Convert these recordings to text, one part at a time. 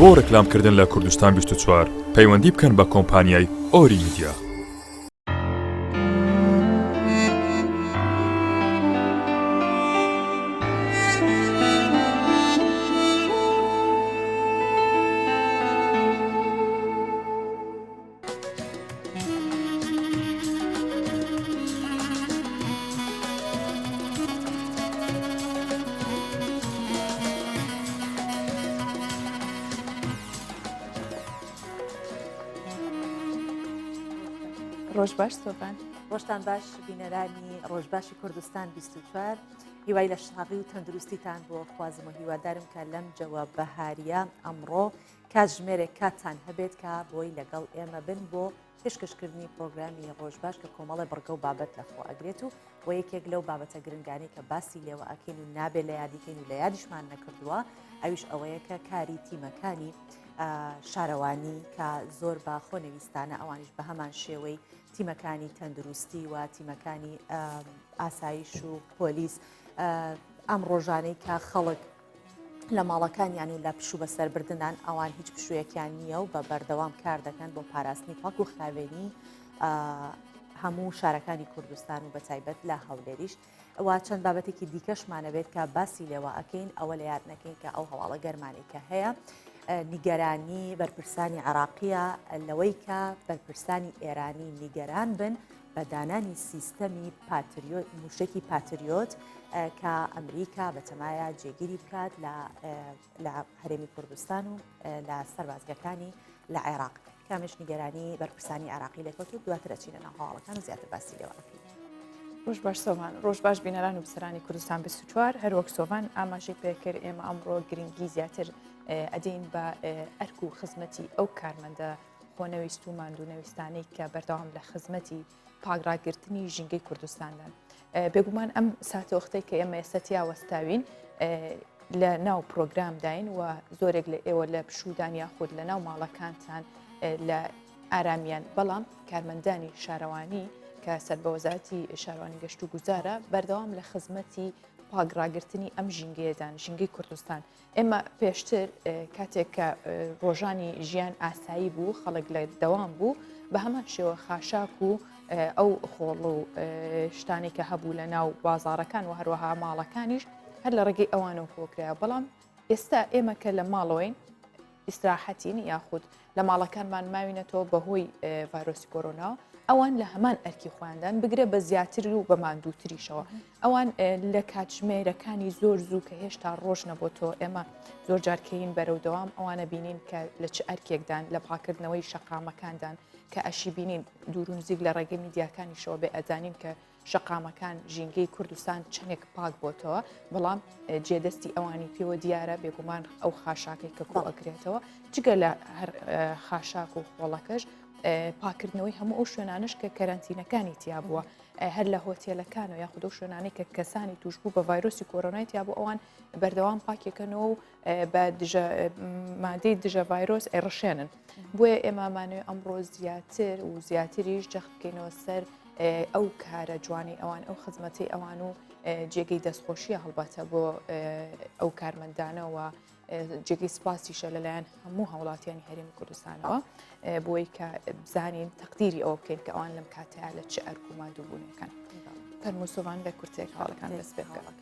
بۆ ڕێکلامکردن لە کوردستان 24 پەیوەندی بکەن بە کۆمپانیای ئۆری میدیا. ڕۆژ باش سۆبان ڕۆژتان باش بینەرانی ڕۆژباشی کوردستان 24 هیوای لە شڵاغی و تەندروستیتان بۆ خوازم و هیوادارم کە لەم جەوە بەهاریە ئەمڕۆ کاتژمێرێک کاتتان هەبێت کە بۆی لەگەڵ ئێمە بن بۆ پێشکەشکردنی پرۆگرامی ڕۆژباش کە کۆمەڵی بڕگە و بابەت لەخۆ ئەگرێت و بۆ یەکێک لەو بابەتە گرنگانی کە باسی لێوە ئەکەین و نابێت لە یادیکەین و لە یادیشمان نەکردووە ئەویش ئەوەیە کە کاری تیمەکانی شارەوانی کە زۆر بە خۆنەویستانە ئەوانش بە هەمان شێوەی تیمەکانی تەندروستی و تیمەکانی ئاسایش و پۆلیس ئەم ڕۆژانەی کە خەڵک لە ماڵەکانیان و لە پشوو بەسەربردنان ئەوان هیچ پشوویەکیان نییە و بە بەردەوام کار دەکەن بۆ پاراستنی پاک و خاوێنی هەموو شارەکانی کوردستان و بەتایبەت لە هەولێریش وا چەند بابەتێکی دیکەشمانە بێت کە باسی لێوە ئەەکەین ئەوە لە یاد نەکەین کە ئەو هەواڵە گەرمانی کە هەیە نیگەرانی بەرپرسانی عراقیە لەوەی کە بەرپرسانی ئێرانی نیگەران بن بە دانانی سیستەمی موشکی پاتریۆت کە ئەمریکا بەتەمایە جێگیری بکات لە هەرێمی کوردستان و لە سەربازگەکانی لە عێراق کامش نیگەرانی بەرپرسانی عراقی لەکەوت و دواتر ئەچینە ناو هەواڵەکان و زیاتر باسی لێوە ئەکەین. ڕۆژ باش سۆڤان ڕۆژ باش بینەران و بسەرانی کوردستان 24 هەروەک سۆڤان ئاماژەی پێکرد ئێمە ئەمڕۆ گرنگی زیاتر ئەدەین بە ئەرک و خزمەتی ئەو کارمەندە خۆنەویست و ماندوونەویستانەی کە بەردەوام لە خزمەتی پاگراگرتنی ژینگەی کوردستاندان. بێگومان ئەم ساتۆختەی کە ئێمە ئێستیا وەستاوین لە ناو پرۆگرامداین و زۆرێک لە ئێوە لە پشودان یاخود لە ناو ماڵەکانتان لە ئارامیان بەڵام کارمەندانی شارەوانی کە سەربەوەزارەتی شارەوانی گەشت و گوزارە بەردەوام لە خزمەتی پاگراگرتنی ئەم ژینگەیەدان ژینگەی کوردستان. ئێمە پێشتر کاتێک کە ڕۆژانی ژیان ئاسایی بوو خەڵک لە دەوام بوو بە هەمان شێوە خاشاک و ئەو خۆڵ و شتانی کە هەبوو لە ناو بازارەکان و هەروەها ماڵەکانیش هەر لە ڕێگەی ئەوانەوە کۆکرایە بەڵام ئێستا ئێمە کە لە ماڵەوەین ئیستراحەتین یاخود لە ماڵەکانمان ماوینەتەوە بەهۆی ڤایرۆسی کۆرۆنا ئەوان لە هەمان ئەرکی خۆیاندان بگرێ بە زیاتر و بە ماندووتریشەوە ئەوان لە کاتژمێرەکانی زۆر زوو کە هێشتا ڕۆژ نەبووتەوە ئێمە زۆر جارکەین بەرەو دەوام ئەوانە بینین کە لە چ ئەرکێکدان لە پاکردنەوەی شەقامەکاندان کە ئەشی بینین دوور و نزیک لە ڕێگەی میدیاکانیشەوە بێ ئەزانین کە شەقامەکان ژینگەی کوردستان چەندێک پاک بۆتەوە بەڵام جێدەستی ئەوانی پێوە دیارە بێگومان ئەو خاشاکەی کە کۆ ئەگرێتەوە جگە لە هەر خاشاک و خۆڵەکەش پاکردنەوەی هەموو ئەو شوێنانش کە کەرەنتینەکانی تیا بووە هەر لە هۆتێلەکان و یاخود ئەو شوێنانەی کە کەسانی توش بوو بە ڤایرۆسی کۆرۆنای تیا بوو ئەوان بەردەوام پاکێکەنەوە و بە مادەی دژە ڤایرۆس ئەڕشێنن بۆیە ئێمامانوێ ئەمڕۆ زیاتر و زیاتریش جەخت بکەینەوە سەر ئەو کارە جوانی ئەوان ئەو خزمەتی ئەوان و جێگەی دەستخۆشیە هەڵباتە بۆ ئەو کارمەندانەوە جێگەی سپاسیشە لەلایەن هەموو هاوڵاتیانی هەرێمی کوردستانەوە بۆی کە بزانین تەقدیری ئەوە بکەین کە ئەوان لەم کاتەیە لە چ ئەرک و مادووبوونەکان فەرمووسۆڤان بە کورتێک هاڵەکان دەست پێ بکەن.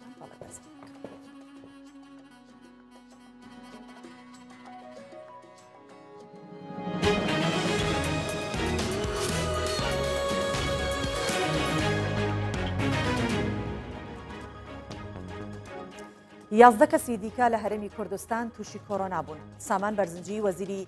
یازدە کەسی دیکە لە هەرێمی کوردستان تووشی کۆرۆنا بوون. سامان بەرزنجی وەزیری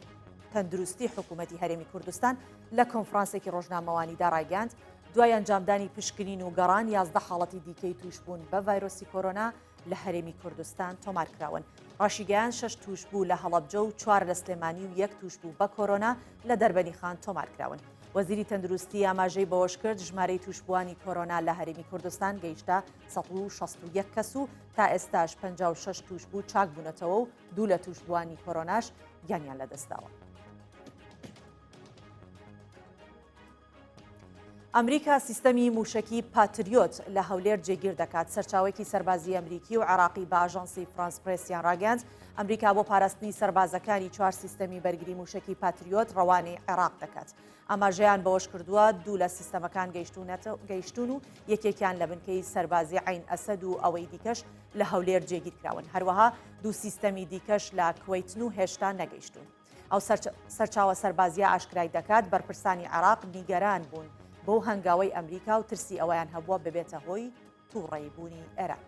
تەندروستی حکوومەتی هەرێمی کوردستان لە کۆنفرانسێکی ڕۆژنامەوانیدا ڕایگەاند دوای ئەنجامدانی پشکنین و گەڕان 11 حاڵەتی دیکەی توشبوون بە ڤایرۆسی کۆرۆنا لە هەرێمی کوردستان تۆمارکراون. ڕاشیگەیان 6 توش بوو لە هەڵەبجە و 4 لە سلێمانی و 1 توش بوو بە کۆرۆنا لە دەربەنی خان تۆمارکراون. وەزیری تەندروستی ئاماژەی بەوەش کرد ژمارەی توشبووانی کۆرۆنا لە هەرێمی کوردستان گەیشتە 161 کەس و تا ئێستاش 56 توش بوو چاک بوونەتەوە و 2 لە توشبووانی کۆرۆناش گیانیان لەدەستداوە. ئەمریکا سیستەمی موشکی پاتریۆت لە هەولێر جێگیر دەکات. سەرچاوێکی سەربازی ئەمریکی و عێراقی بە ئاژانسی فرانس پرێسیان ڕاگەاند ئەمریکا بۆ پاراستنی سەربازەکانی 4 سیستەمی بەرگری موشکی پاتریۆت ڕەوانەی عێراق دەکات. ئاماژەیان بەوەش کردووە 2 لە سیستەمەکان گەیشتون و یەکێکیان لە بنکەی سەربازی عین ئەسەد و ئەوەی دیکەش لە هەولێر جێگیر کراون. هەروەها 2 سیستەمی دیکەش لە کوێیتن و هێشتا نەگەیشتون. ئەو سەرچاوە سەربازیە ئاشکرای دەکات بەرپرسانی عێراق نیگەران بوون بۆ هەنگاوەی ئەمریکا و ترسی ئەوەیان هەبووە ببێتە هۆی تووڕێیبوونی ئێران.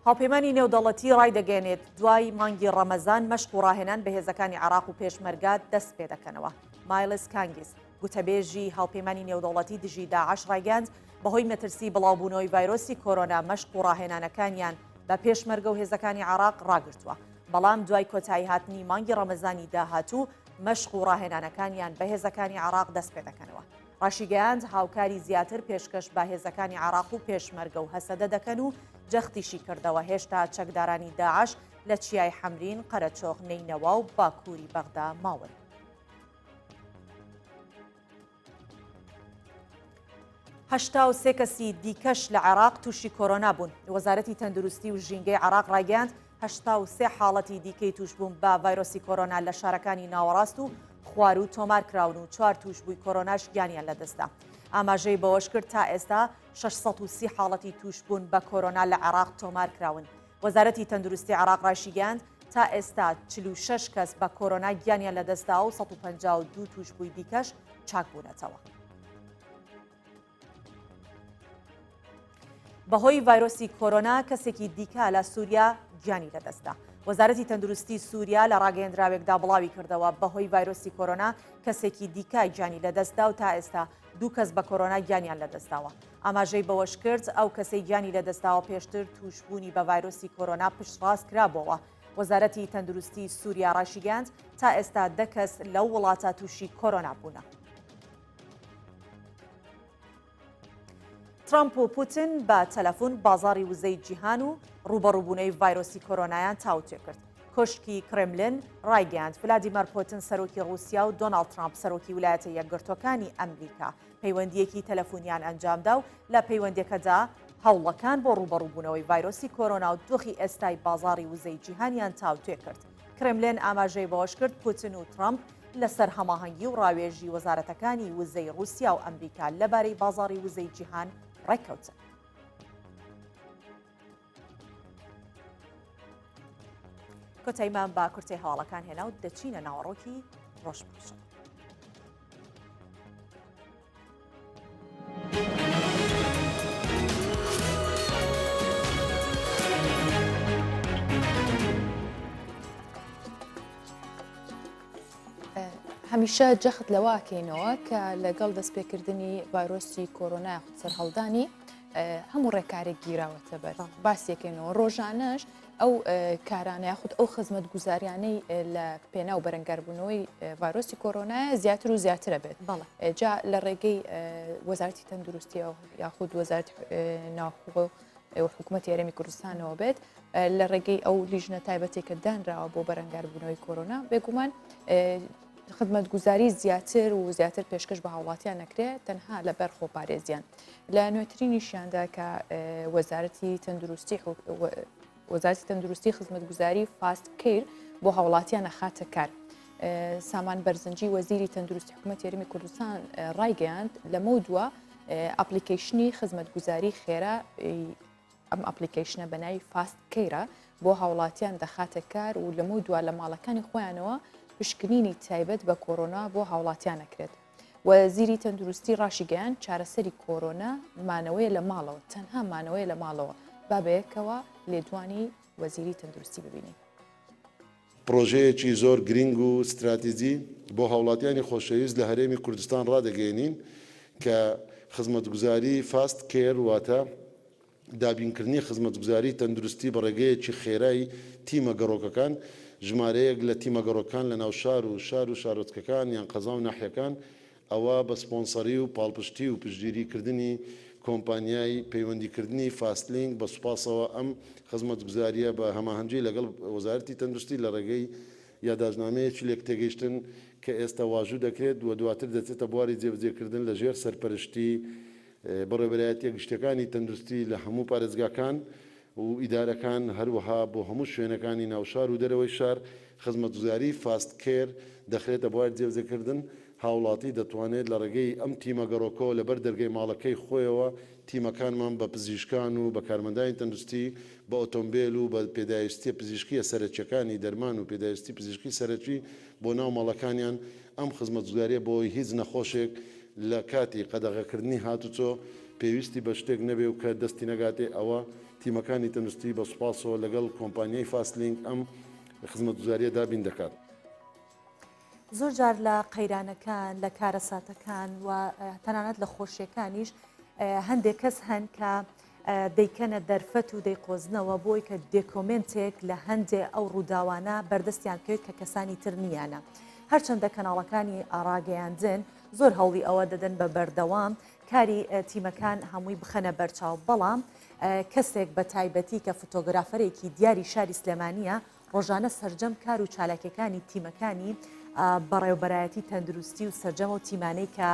هاوپەیمانی نێودەوڵەتی ڕایدەگەێنێت دوای مانگی ڕەمەزان مەشق و ڕاهێنان بەهێزەکانی عێراق و پێشمەرگات دەست پێ دەکەنەوە. مایلس کانگیس گوتەبێژی هاوپەیمانی نێودەوڵەتی دژی داعش ڕایگەاند بەهۆی مەترسی بڵاوبوونەوەی ڤایرۆسی کۆرۆنا مەشق و ڕاهێنانەکانیان بە پێشمەرگە و هێزەکانی عێراق ڕاگرتووە. بەڵام دوای کۆتایی هاتنی مانگی ڕەمەزانی داهاتوو مەشق و ڕاهێنانەکانیان بە هێزەکانی عێراق دەست پێ دەکەنەوە. ڕاشیگەیاند هاوکاری زیاتر پێشکەش بە هێزەکانی عێراق و پێشمەرگە و هەسەدە دەکەن و جەختیشی کردەوە. هێشتا چەکدارانی داعش لە چیای حەمرین، قەرەچۆخ، نەینەوا و باکووری بەغدا ماون. هەشتا و سێ کەسی دیکەش لە عێراق تووشی کۆرۆنا بوون. وەزارەتی تەندروستی و ژینگەی عێراق ڕایگەاند 83 حاڵەتی دیکەی توشبوون بە ڤایرۆسی کۆرۆنا لە شارەکانی ناوەڕاست و خوار و تۆمارکراون و 4 توشبووی کۆرۆناش گیانیان لەدەستا. ئاماژەی بەوەش کرد تا ئێستا 630 حاڵەتی توشبوون بە کۆرۆنا لە عێراق تۆمارکراون. وەزارەتی تەندروستی عێراق ڕاشیگەاند تا ئێستا 46 کەس بە کۆرۆنا گیانیان لەدەستا و 152 توشبووی دیکەش چاک بوونەتەوە. بەهۆی ڤایرۆسی کۆرۆنا کەسێکی دیکە لە سووریا گیانی لەدەستا. وەزارەتی تەندروستی سووریا لە ڕاگەیەندراوێکدا بڵاوی کردەوە بەهۆی ڤایرۆسی کۆرۆنا کەسێکی دیکە گیانی لەدەستدا و تا ئێستا 2 کەس بە کۆرۆنا گیانیان لەدەستاوە. ئاماژەی بەوەش کرد ئەو کەسەی گیانی لەدەستاوە پێشتر توشبوونی بە ڤایرۆسی کۆرۆنا پشتڕاست کرابەوە. وەزارەتی تەندروستی سووریا ڕاشیگەاند تا ئێستا 10 کەس لەو وڵاتە تووشی کۆرۆنا بوونە. ترامپ و پوتین بە تەلەفۆن بازاری وزەی جیهان و ڕوبەڕووبوونەی ڤایرۆسی کۆرۆنایان تاوتێ کرد. کۆشکی کرێملین ڕایگەاند ڤلادیمیر پوتین سەرۆکی ڕووسیا و دۆناڵد ترامپ سەرۆکی ویلایەتە یەکگرتوەکانی ئەمریکا پەیوەندیەکی تەلەفۆنیان ئەنجامدا و لە پەیوەندیەکەدا هەوڵەکان بۆ ڕوبەڕووبوونەوەی ڤایرۆسی کۆرۆنا و دۆخی ئێستای بازاری وزەی جیهانیان تاوتێ کرد. کرێملین ئاماژەی بەوەش کرد پوتین و ترامپ لەسەر هەماهەنگی و ڕاوێژی وەزارەتەکانی وزەی ڕووسیا و ئەمریکا لەبارەی بازاری وزەی جیهان ڕێککەوتن. کۆتاییمان با کورتەی هەواڵەکان هێنا و دەچینە ناوەڕۆکی ڕۆژبەخش. هەمیشە جەخت لەواکەینەوە کە لەگەڵ دەستپێکردنی ڤایرۆسی کۆرۆنا سەرهەڵدانی هەموو ڕێکارێک گیراوەتە بەر باسیەکەینەوە ڕۆژانەش ئەو کارانە یاخود ئەو خزمەت گوزاریانەی لە پێناو بەرەنگاربوونەوەی ڤایرۆسی کۆرۆنایە زیاتر و زیاترە بێت. جا لە ڕێگەی وەزارەتی تەندروستی یاخود وەزارەتی ناوخۆ حکوومەتی هەرێمی کوردستانەوە بێت لە ڕێگەی ئەو لیژنە تایبەتێک کە دانراوە بۆ بەرەنگاربوونەوەی کۆرۆنا بێگومان خدمەت گوزاری زیاتر و زیاتر پێشکەش بە هاوڵاتیان نەکرێت تەنها لەبەر خۆپارێزیان. لە نوێترینیشیاندا کە وەزارەتی تەندروستی خزمەت گوزاری فاست کیر بۆ هاوڵاتیان نەخاتە کار. سامان بەرزنجی وەزیری تەندروستی حکوومەتی هەرێمی کوردستان ڕایگەیاند لەمە دووە ئەپلیکیشنی خزمەت گوزاری خێرا ئەم ئەپلیکیشنە بەناوی فاست کیرە بۆ هاوڵاتیان دەخاتە کار و لەمە دووە لە ماڵەکانی خۆیانەوە پشکنینی تایبەت بە کۆرۆنا بۆ هاوڵاتیان نەکرێت. وەزیری تەندروستی ڕاشیگەیاند چارەسەری کۆرۆنا مانەوەیە لە ماڵەوە تەنها مانەوەیە لە ماڵەوە با بەیەکەوە لێدوانی وەزیری تەندروستی ببینین. پرۆژەیەکی زۆر گرنگ و استراتیجی بۆ هاوڵاتیانی خۆشەویست لە هەرێمی کوردستان ڕادەگەێنین کە خزمەتگوزاری فاست کێر واتە دابینکردنی خزمەتگوزاری تەندروستی بە ڕێگەیەکی خێرایی تیمە گەڕۆکەکان ژمارەیەک لە تیمە گەڕۆکان لە ناو شار و شارۆچکەکان یان قەزا و ناحیەکان ئەوە بە سپۆنسەری و پاڵپشتی و پشتگیریکردنی کۆمپانیای پەیوەندیکردنی فاستلینگ بە سوپاسەوە ئەم خزمەتگوزاریە بە هەماهەنگی لەگەڵ وەزارەتی تەندروستی لە ڕێگەی یاداژنامەیەکی لێک تێگەیشتن کە ئێستا واژوو دەکرێت و دواتر دەچێتە بواری جێبەجێکردن لە ژێر سەرپەرشتی بەڕێوەبەرایەتیە گشتەکانی تەندروستی لە هەموو پارێزگاکان و ئیدارەکان هەروەها بۆ هەموو شوێنەکانی ناوشار و دەرەوەی شار خزمەتگوزاری فاست کێر دەخرێتە بواری جێبەجێکردن هاوڵاتی دەتوانێت لە ڕێگەی ئەم تیمە گەڕۆکەوە لەبەر دەرگای ماڵەکەی خۆیەوە تیمەکانمان بە پزیشکان و بە کارمەندانی تەندروستی بە ئۆتۆمبیل و بە پێداویستی پزیشکیە سەرچیەکانی دەرمان و پێداویستی پزیشکی سەرەکی بۆ ناو ماڵەکانیان ئەم خزمەتگوزاریە بۆی هیچ نەخۆشێک لە کاتی قەدەغەکردنی هاتوچۆ پێویستی بە شتێک نەبێ و کە دەستی نەگاتێ ئەوە تیمەکانی تەندروستی بە سوپاسەوە لەگەڵ کۆمپانیای فاستلینگ ئەم خزمەتگوزاریە دابین دەکات. زۆر جار لە قەیرانەکان لە کارەساتەکان و تەنانەت لە خۆشیەکانیش هەندێک کەس هەن کە دەیکەنە دەرفەت و دەیقۆزنەوە بۆی کە دێکۆمنتێک لە هەندێ ئەو ڕووداوانە بەردەستیان کرد کە کەسانی تر نیانە. هەرچەندە کەناڵەکانی ئاراگەیاندن زۆر هەوڵی ئەوە دەدەن بە بەردەوام کاری تیمەکان هەمووی بخەنە بەرچاو بەڵام کەسێک بە تایبەتی کە فۆتۆگرافەرێکی دیاری شاری سلێمانیە ڕۆژانە سەرجەم کار و چالاکیەکانی تیمەکانی بەڕێوەبەرایەتی تەندروستی و سەرجەمە و تیمانەی کە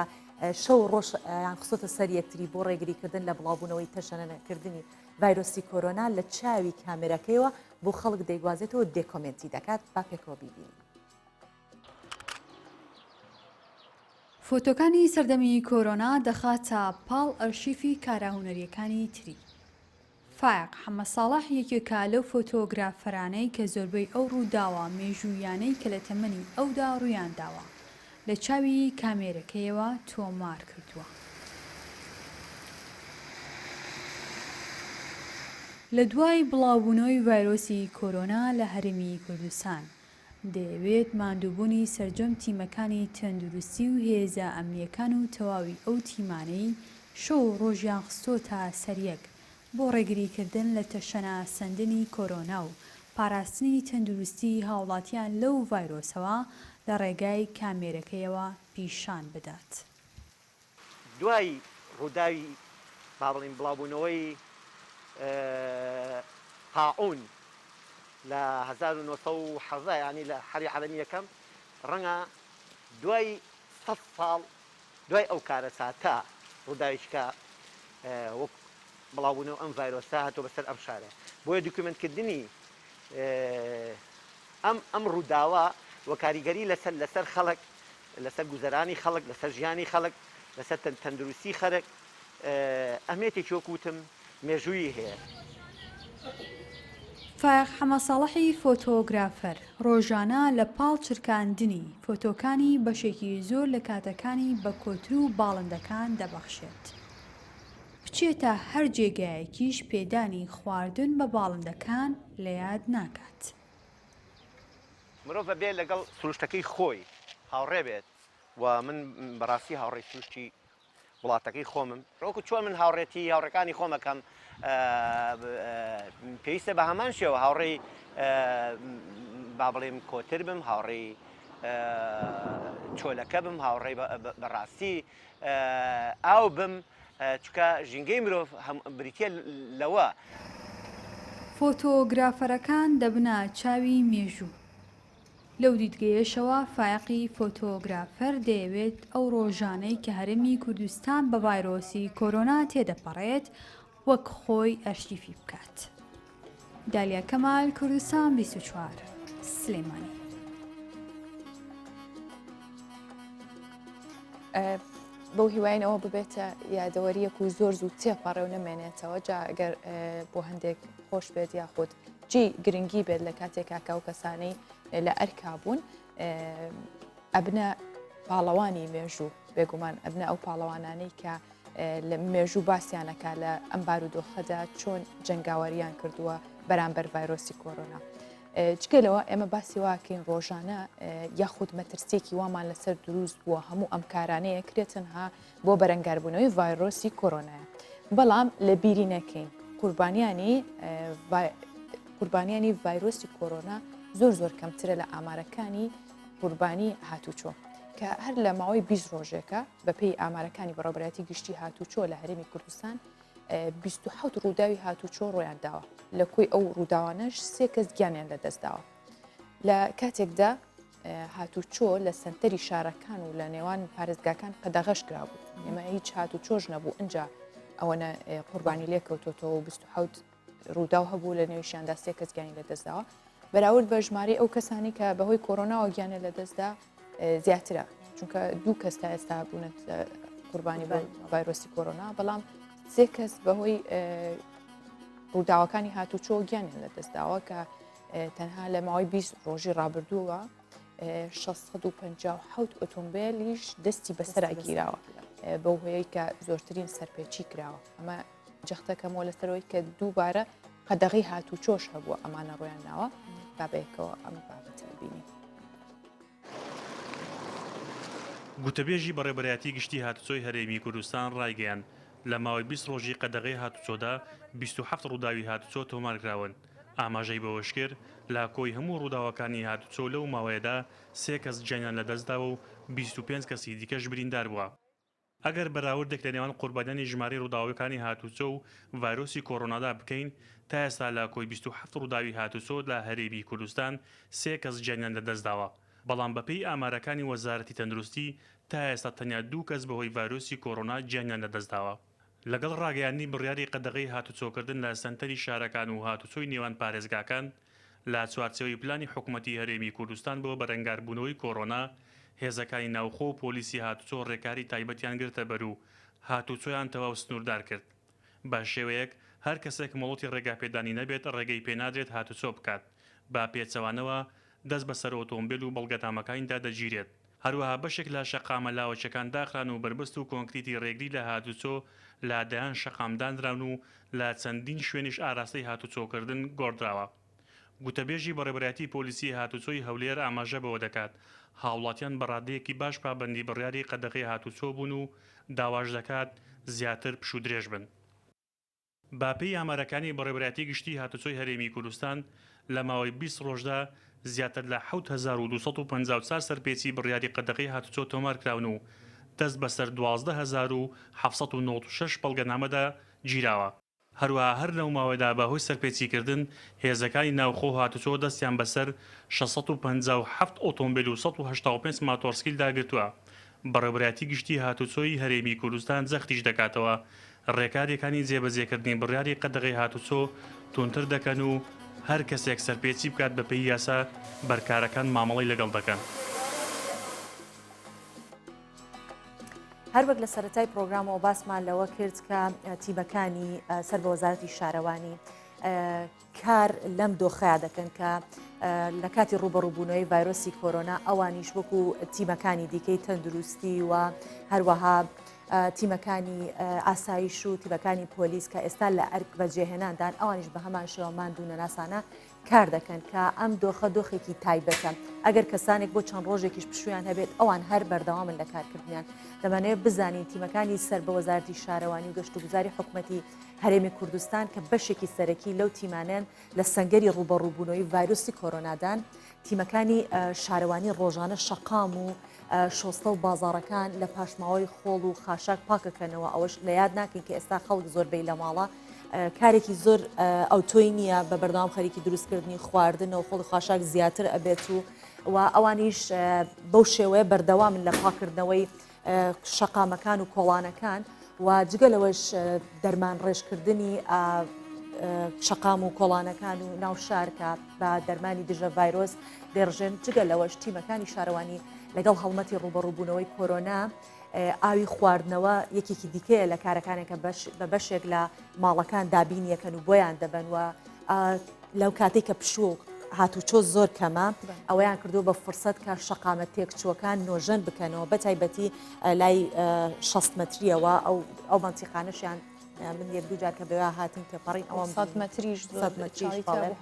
شەو ڕۆژ یان خسۆتە سەر یەکتری بۆ ڕێگریکردن لە بڵاوبوونەوەی تەشەنەکردنی ڤایرۆسی کۆرۆنا لە چاوی کامێرەکەیەوە بۆ خەڵک دەیگوازێتەوە دێکۆمنتی دەکات با پێکەوە بیبینی. فۆتۆکانی سەردەمی کۆرۆنا دەخاتە پاڵ ئەرشیفی کاراهونەریەکانی تری. فایق حەمە ساڵح یەکێکە لەو فۆتۆگرافەرانەی کە زۆربەی ئەو ڕووداوە مێژوویانەی کە لە تەمەنی ئەودا ڕوویانداوە لە چاوی کامێرەکەیەوە تۆمار کردووە. لە دوای بڵاوبوونەوەی ڤایرۆسی کۆرۆنا لە هەرێمی کوردستان دەیەوێت ماندووبوونی سەرجەم تیمەکانی تەندروستی و هێزە ئەمنیەکان و تەواوی ئەو تیمانەی شەو ڕۆژیان خستۆتە سەریەک بۆ ڕێگریکردن لە تەشەنە سەندنی کۆرۆنا و پاراستنی تەندروستی هاوڵاتیان لەو ڤایرۆسەوە لە ڕێگای کامێرەکەیەوە پیشان بدات. دوای ڕووداوی با بڵین بڵاوبوونەوەی تاعون لە 1970 ینی لە حەری عەلەمی یەکەم ڕەنگە دوای 100 ساڵ دوای ئەو کارەساتە ڕووداویشکە وەک بڵاوبوونەوە ئەم ڤایرۆسە هاتۆ بەسەر ئەم شارە بۆیە دوکومنتکردنی ئەم ڕووداوە وە کاریگەری لەسەر خەڵک لەسەر گوزەرانی خەڵک لەسەر ژیانی خەڵک لەسەر تەندروستی خەڵک ئەهمیەتێکی وەکوتم مێژووی هەیە. فایق حەمە ساڵحی فۆتۆگرافەر ڕۆژانە لە پاڵ چرکاندنی فۆتۆکانی بەشێکی زۆر لە کاتەکانی بە کۆتر و باڵندەکان دەبەخشێت. بچێتە هەر جێگایەکیش پێدانی خواردن بە باڵندەکان لە یاد ناکات. مرۆڤ بەبێ لەگەڵ سروشتەکەی خۆی هاوڕێ بێت و من بەڕاستی هاوڕێی سروشتی وڵاتەکەی خۆمم ڕۆکو چۆن من هاوڕێتی هاوڕەکانی خۆمەکەم پێویستە بە هەمان شێوە هاوڕێی با بڵێم کۆتر بم هاوڕێی چۆلەکە بم هاوڕێی بەڕاستی ئاو بم چکە ژینگەی مرۆڤ بریتە لەوە. فۆتۆگرافەرەکان دەبنە چاوی مێژوو. لەو دیدگەیەشەوە فایقی فۆتۆگرافەر دەیەوێت ئەو ڕۆژانەی کە هەرێمی کوردستان بە ڤایرۆسی کۆرۆنا تێدەپەڕێت وەک خۆی ئەرشیفی بکات. دالیا کەمال، کوردستان 24 سلێمانی. بەو هیواینەوە ببێتە یادەوەریەک و زۆر زوو تێپەڕێ و نەمێنێتەوە جا ئەگەر بۆ هەندێک خۆش بێت یاخود جی گرنگی بێت لە کاتێکا کە ئەو کەسانەی لە ئەرکا بوون ئەبنە پاڵەوانی مێژوو بێگومان ئەبنە ئەو پاڵەوانانەی کە لە مێژوو باسییانەکە لە ئەم بارودۆخەدا چۆن جەنگاوەریان کردووە بەرامبەر ڤایرۆسی کۆرۆنا. جگەلەوە ئێمە باسی واکەین ڕۆژانە یاخود مەترسێکی وامان لەسەر دروست بووە هەموو ئەم کارانەیە کرێتنها بۆ بەرەنگاربوونەوەی ڤایرۆسی کۆرۆنایە بەڵام لە بیری نەکەین قوربانیانی ڤایرۆسی کۆرۆنا زۆر کەمترە لە ئامارەکانی قوربانی هاتوچۆ کە هەر لە ماوەی 20 ڕۆژێکە بەپێی ئامارەکانی بەڕێوەبەتی گشتی هاتوچۆ لە هەرێمی کوردستان 27 ڕووداوی هاتوچۆ ڕۆیان داوە لە کوی ئەو ڕووداوانەش 3 کەس گیانیان لەدەستداوە لە کاتێکدا هاتوچۆ لە سنتەری شارەکان و لە نێوان پارێزگاکان قەدەغەش کرابوو ئێمە هیچ هاتوچۆش نەبوو ئەنجا ئەوەنە قوربانی لێکەوتۆتەوە 27 ڕووداو هەبوو لە نێویشیاندا 3 کەس گیانی لەدەستداوە بەراورد بە ژمارەی ئەو کەسانی کە بەهۆی کۆرۆناوە گیانە لەدەستدا زیاترە چونکە 2 کەس تا ئێستا بوونە قوربانی ڤایرۆسی کۆرۆنا بەڵام 3 کەس بەهۆی ڕووداوەکانی هاتوچۆ گیانیان لەدەستداوە کە تەنها لە ماوەی 20 ڕۆژی ڕابردووە 657 ئۆتۆمبیلیش دەستی بەسەرا گیراوە بەو هۆیەی کە زۆرترین سەرپێچی کراوە ئەمە جەختەکەمەوە لەسەرەوەی کە دووبارە قەدەغی هاتوچۆش هەبووە ئەمانە ڕۆیان ناوە بابەیەکەوە ئەم بابەتە بینی گوتەبێژی بەڕێبەرایەتی گشتی هاتوچۆی هەرێمی کوردستان ڕایگەیان لە ماوەی 20 ڕۆژی قەدەغی هاتوچۆدا 27 ڕووداوی هاتوچۆ تۆمارکراون ئاماژەی بەوەش کرد لە کۆی هەموو ڕووداوەکانی هاتوچۆ لەو ماوەیەدا 3 کەس گیانیان لەدەستداوە و 25 کەسی دیکەش بریندار بووە ئەگەر بەراوردێک لە نێوان قوربانیانی ژمارەی ڕووداوەکانی هاتوچۆ و ڤایرۆسی کۆرۆنادا بکەین تا ئێستا لە کۆی 27 ڕووداوی هاتوچۆ لە هەرێمی کوردستان 3 کەس گیانیان لەدەستداوە بەڵام بەپێی ئامارەکانی وەزارەتی تەندروستی تا ئێستا تەنیا 2 کەس بەهۆی ڤایرۆسی کۆرۆنا گیانیان لەدەستداوە لەگەڵ ڕاگەیاندنی بڕیاری قەدەغی هاتوچۆکردن لە سنتەری شارەکان و هاتوچۆی نێوان پارێزگاکان لە چوارچێوەی پلانی حکوومەتی هەرێمی کوردستان بۆ بەرەنگاربوونەوەی کۆرۆنا هێزەکانی ناوخۆ و پۆلیسی هاتوچۆ ڕێکاری تایبەتیان گرتە بەر و هاتوچۆیان تەواو سنووردار کرد بە شێوەیەک هەر کەسێک مەڵەتی ڕێگاپێدانی نەبێت ڕێگەی پێنادرێت هاتوچۆ بکات با پێچەوانەوە دەست بەسەر ئۆتۆمبیل و بەڵگەتامەکانیدا دەگیرێت هەروەها بەشێک لە شەقامە لاوەچەکان داخران و بربست و کۆنکریتی ڕێگری لە هاتوچۆ لادایان شەقامدانران و لە چەندین شوێنیش ئاراستەی هاتوچۆکردن گۆڕدراوە گوتەبێژی بەڕێبەرایەتی پۆلیسی هاتوچۆی هەولێر ئاماژە بەوە دەکات هاوڵاتیان بەڕادەیەکی باش پابەندی بڕیاری قەدەغی هاتوچۆ بوون و داواش دەکات زیاتر پش و درێژ بن باپەی ئامارەکانی بەڕێبەرایەتی گشتی هاتوچۆی هەرێمی کوردستان لە ماوەی 20 ڕۆژدا زیاتر لە 7254 سەرپێچی بڕیاری قەدەغی هاتوچۆ تۆمارکراون و دەست بەسەر 12796 بەڵگەنامەدا گیراوە هەروەها هەر لەو ماوەدا بەهۆی سەرپێچیکردن هێزەکانی ناوخۆ هاتوچۆ دەستیان بەسەر 657 ئۆتۆمبیل و 185 ماتۆرسکیل داگرتووە بەڕێبەرایەتی گشتی هاتوچۆی هەرێمی کوردستان جەختیش دەکاتەوە ڕێکاریەکانی جێبەجێکردنی بڕیاری قەدەغی هاتوچۆ تونتر دەکەن و هەر کەسێک سەرپێچی بکات بەپێی یاسا بەرکارەکان مامەڵی لەگەڵ دەکەن هەروەک لە سەرەتای پرۆگرامەوە باسمان لەوە کرد کە تیمەکانی سەر بە وەزارەتی شارەوانی کار لەم دۆخەیە دەکەن کە لە کاتی ڕوبەڕووبوونەوەی ڤایرۆسی کۆرۆنا ئەوانیش وەکو تیمەکانی دیکەی تەندروستی و هەروەها تیمەکانی ئاسایش و تیمەکانی پۆلیس کە ئێستا لە ئەرک بەجێهێناندان ئەوانیش بە هەمان شێوە ماندوونە ناسانە کار دەکەن کە ئەم دۆخە دۆخێکی تایبەتە ئەگەر کەسانێک بۆ چەند ڕۆژێکیش پشویان هەبێت ئەوان هەر بەردەوامن لە کارکردنیان دەمانەوێت بزانین تیمەکانی سەر بە وەزارەتی شارەوانی و گەشت و گوزاری حکوومەتی هەرێمی کوردستان کە بەشێکی سەرەکی لەو تیمانەن لە سەنگەری ڕوبەڕووبوونەوەی ڤایرۆسی کۆرۆنادان تیمەکانی شارەوانی ڕۆژانە شەقام و شۆستە و بازاڕەکان لە پاشماوەی خۆڵ و خاشاک پاکەکەنەوە ئەوەش لە یاد ناکەین کە ئێستا خەڵک زۆربەی لە ماڵە کارێکی زۆر ئەوتۆی نییە بە بەردەوام خەریکی دروستکردنی خواردنەوە خۆڵی خاشاک زیاتر ئەبێت و ئەوانیش بەو شێوەیە بەردەوامن لە پاکردنەوەی شەقامەکان و کۆڵانەکان و جگەلەوەش دەرمان ڕێژکردنی شەقام و کۆڵانەکان و ناو شارکە بە دەرمانی دژە ڤایرۆس دێڕژێن جگەلەوەش تیمەکانی شارەوانی لەگەڵ هەڵمەتی ڕوبەڕووبوونەوەی کۆرۆنا ئاوی خواردنەوە یەکێکی دیکەیە لە کارەکانێکە بە بەشێک لە ماڵەکان دابینیەکەن و بۆیان دەبن و لەو کاتێک کە پشوو هاتوچۆ زۆر کەمە ئەوەیان کردو بە فرسەت کە شەقامە تێکچووەکان نۆژەن بکەنەوە بە تایبەتی لای 6 مەتریەوە ئەو منتیقانەشیان من یەک دوو جار کە بێوا هاتین تێپەڕین ئەوە 100 مەتریش بۆ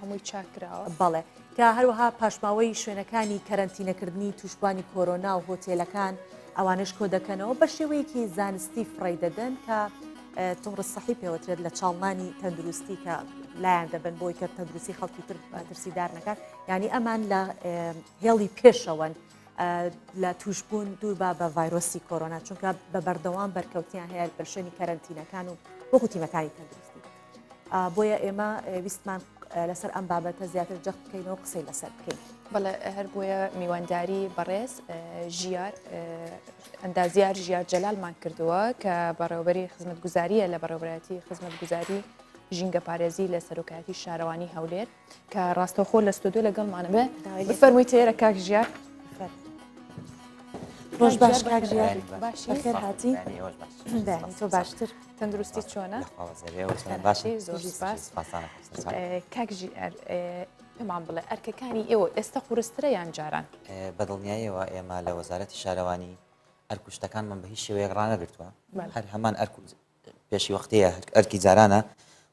هەمووی چاکراوە بەڵێ کە هەروەها پاشماوەی شوێنەکانی کەرەنتینەکردنی تووشبانی کۆرۆنا و هۆتێلەکان ئەوانش کۆ دەکەنەوە بە شێوەیەکی زانستی فڕی دەدەن کە تۆڕە سەحی پێوەترێت لە چاڵمانی تەندروستی کە لایەن دەبن بۆی کە تەندروستی خەڵکی تر ترسیدار نەکات یعنی ئەمان لە هێڵی پێشەوەن لە توشبوون دوور بە ڤایرۆسی کۆرۆنا چونکە بە بەردەوام بەرکەوتیان هەیە بەشێنی کەرەنتینەکان و وەکو تیمەکانی تەندروستی بۆیە ئێمە ویستمان لەسەر ئەم بابەتە زیاتر جەخت بکەینەوە قسەی لەسەر بکەین بەڵێ هەر بۆیە میوانداری بەڕێز ژیار ئەندازیار ژیار جەلالمان کردووە کە بەڕێوەبەری خزمەتگوزاریە لە بەڕێوەبەتی خزمەتگوزاری ژینگە پارێزی لە سەرۆکایەتی شارەوانی هەولێر کە ڕاستەوخۆ لە ستودیۆ لەگەڵمانە بێ بفەرمووی تێرە کاک ژیار ڕۆژ باش کاک ژیار باشی بەخێر هاتی تۆ باشتر تەندروستی چۆنە زۆر سپاس کاک ژیار پێمان بڵێ ئەرکەکانی ئێوە ئێستا قورسترە یان جاران بەدڵنیاییەوە ئێمە لە وەزارەتی شارەوانی ئەرکوشتەکانمان بە هیچ شێوەیەک ڕانەگرتووە هەر هەمان پێشی وەختەیە ئەرکی جارانە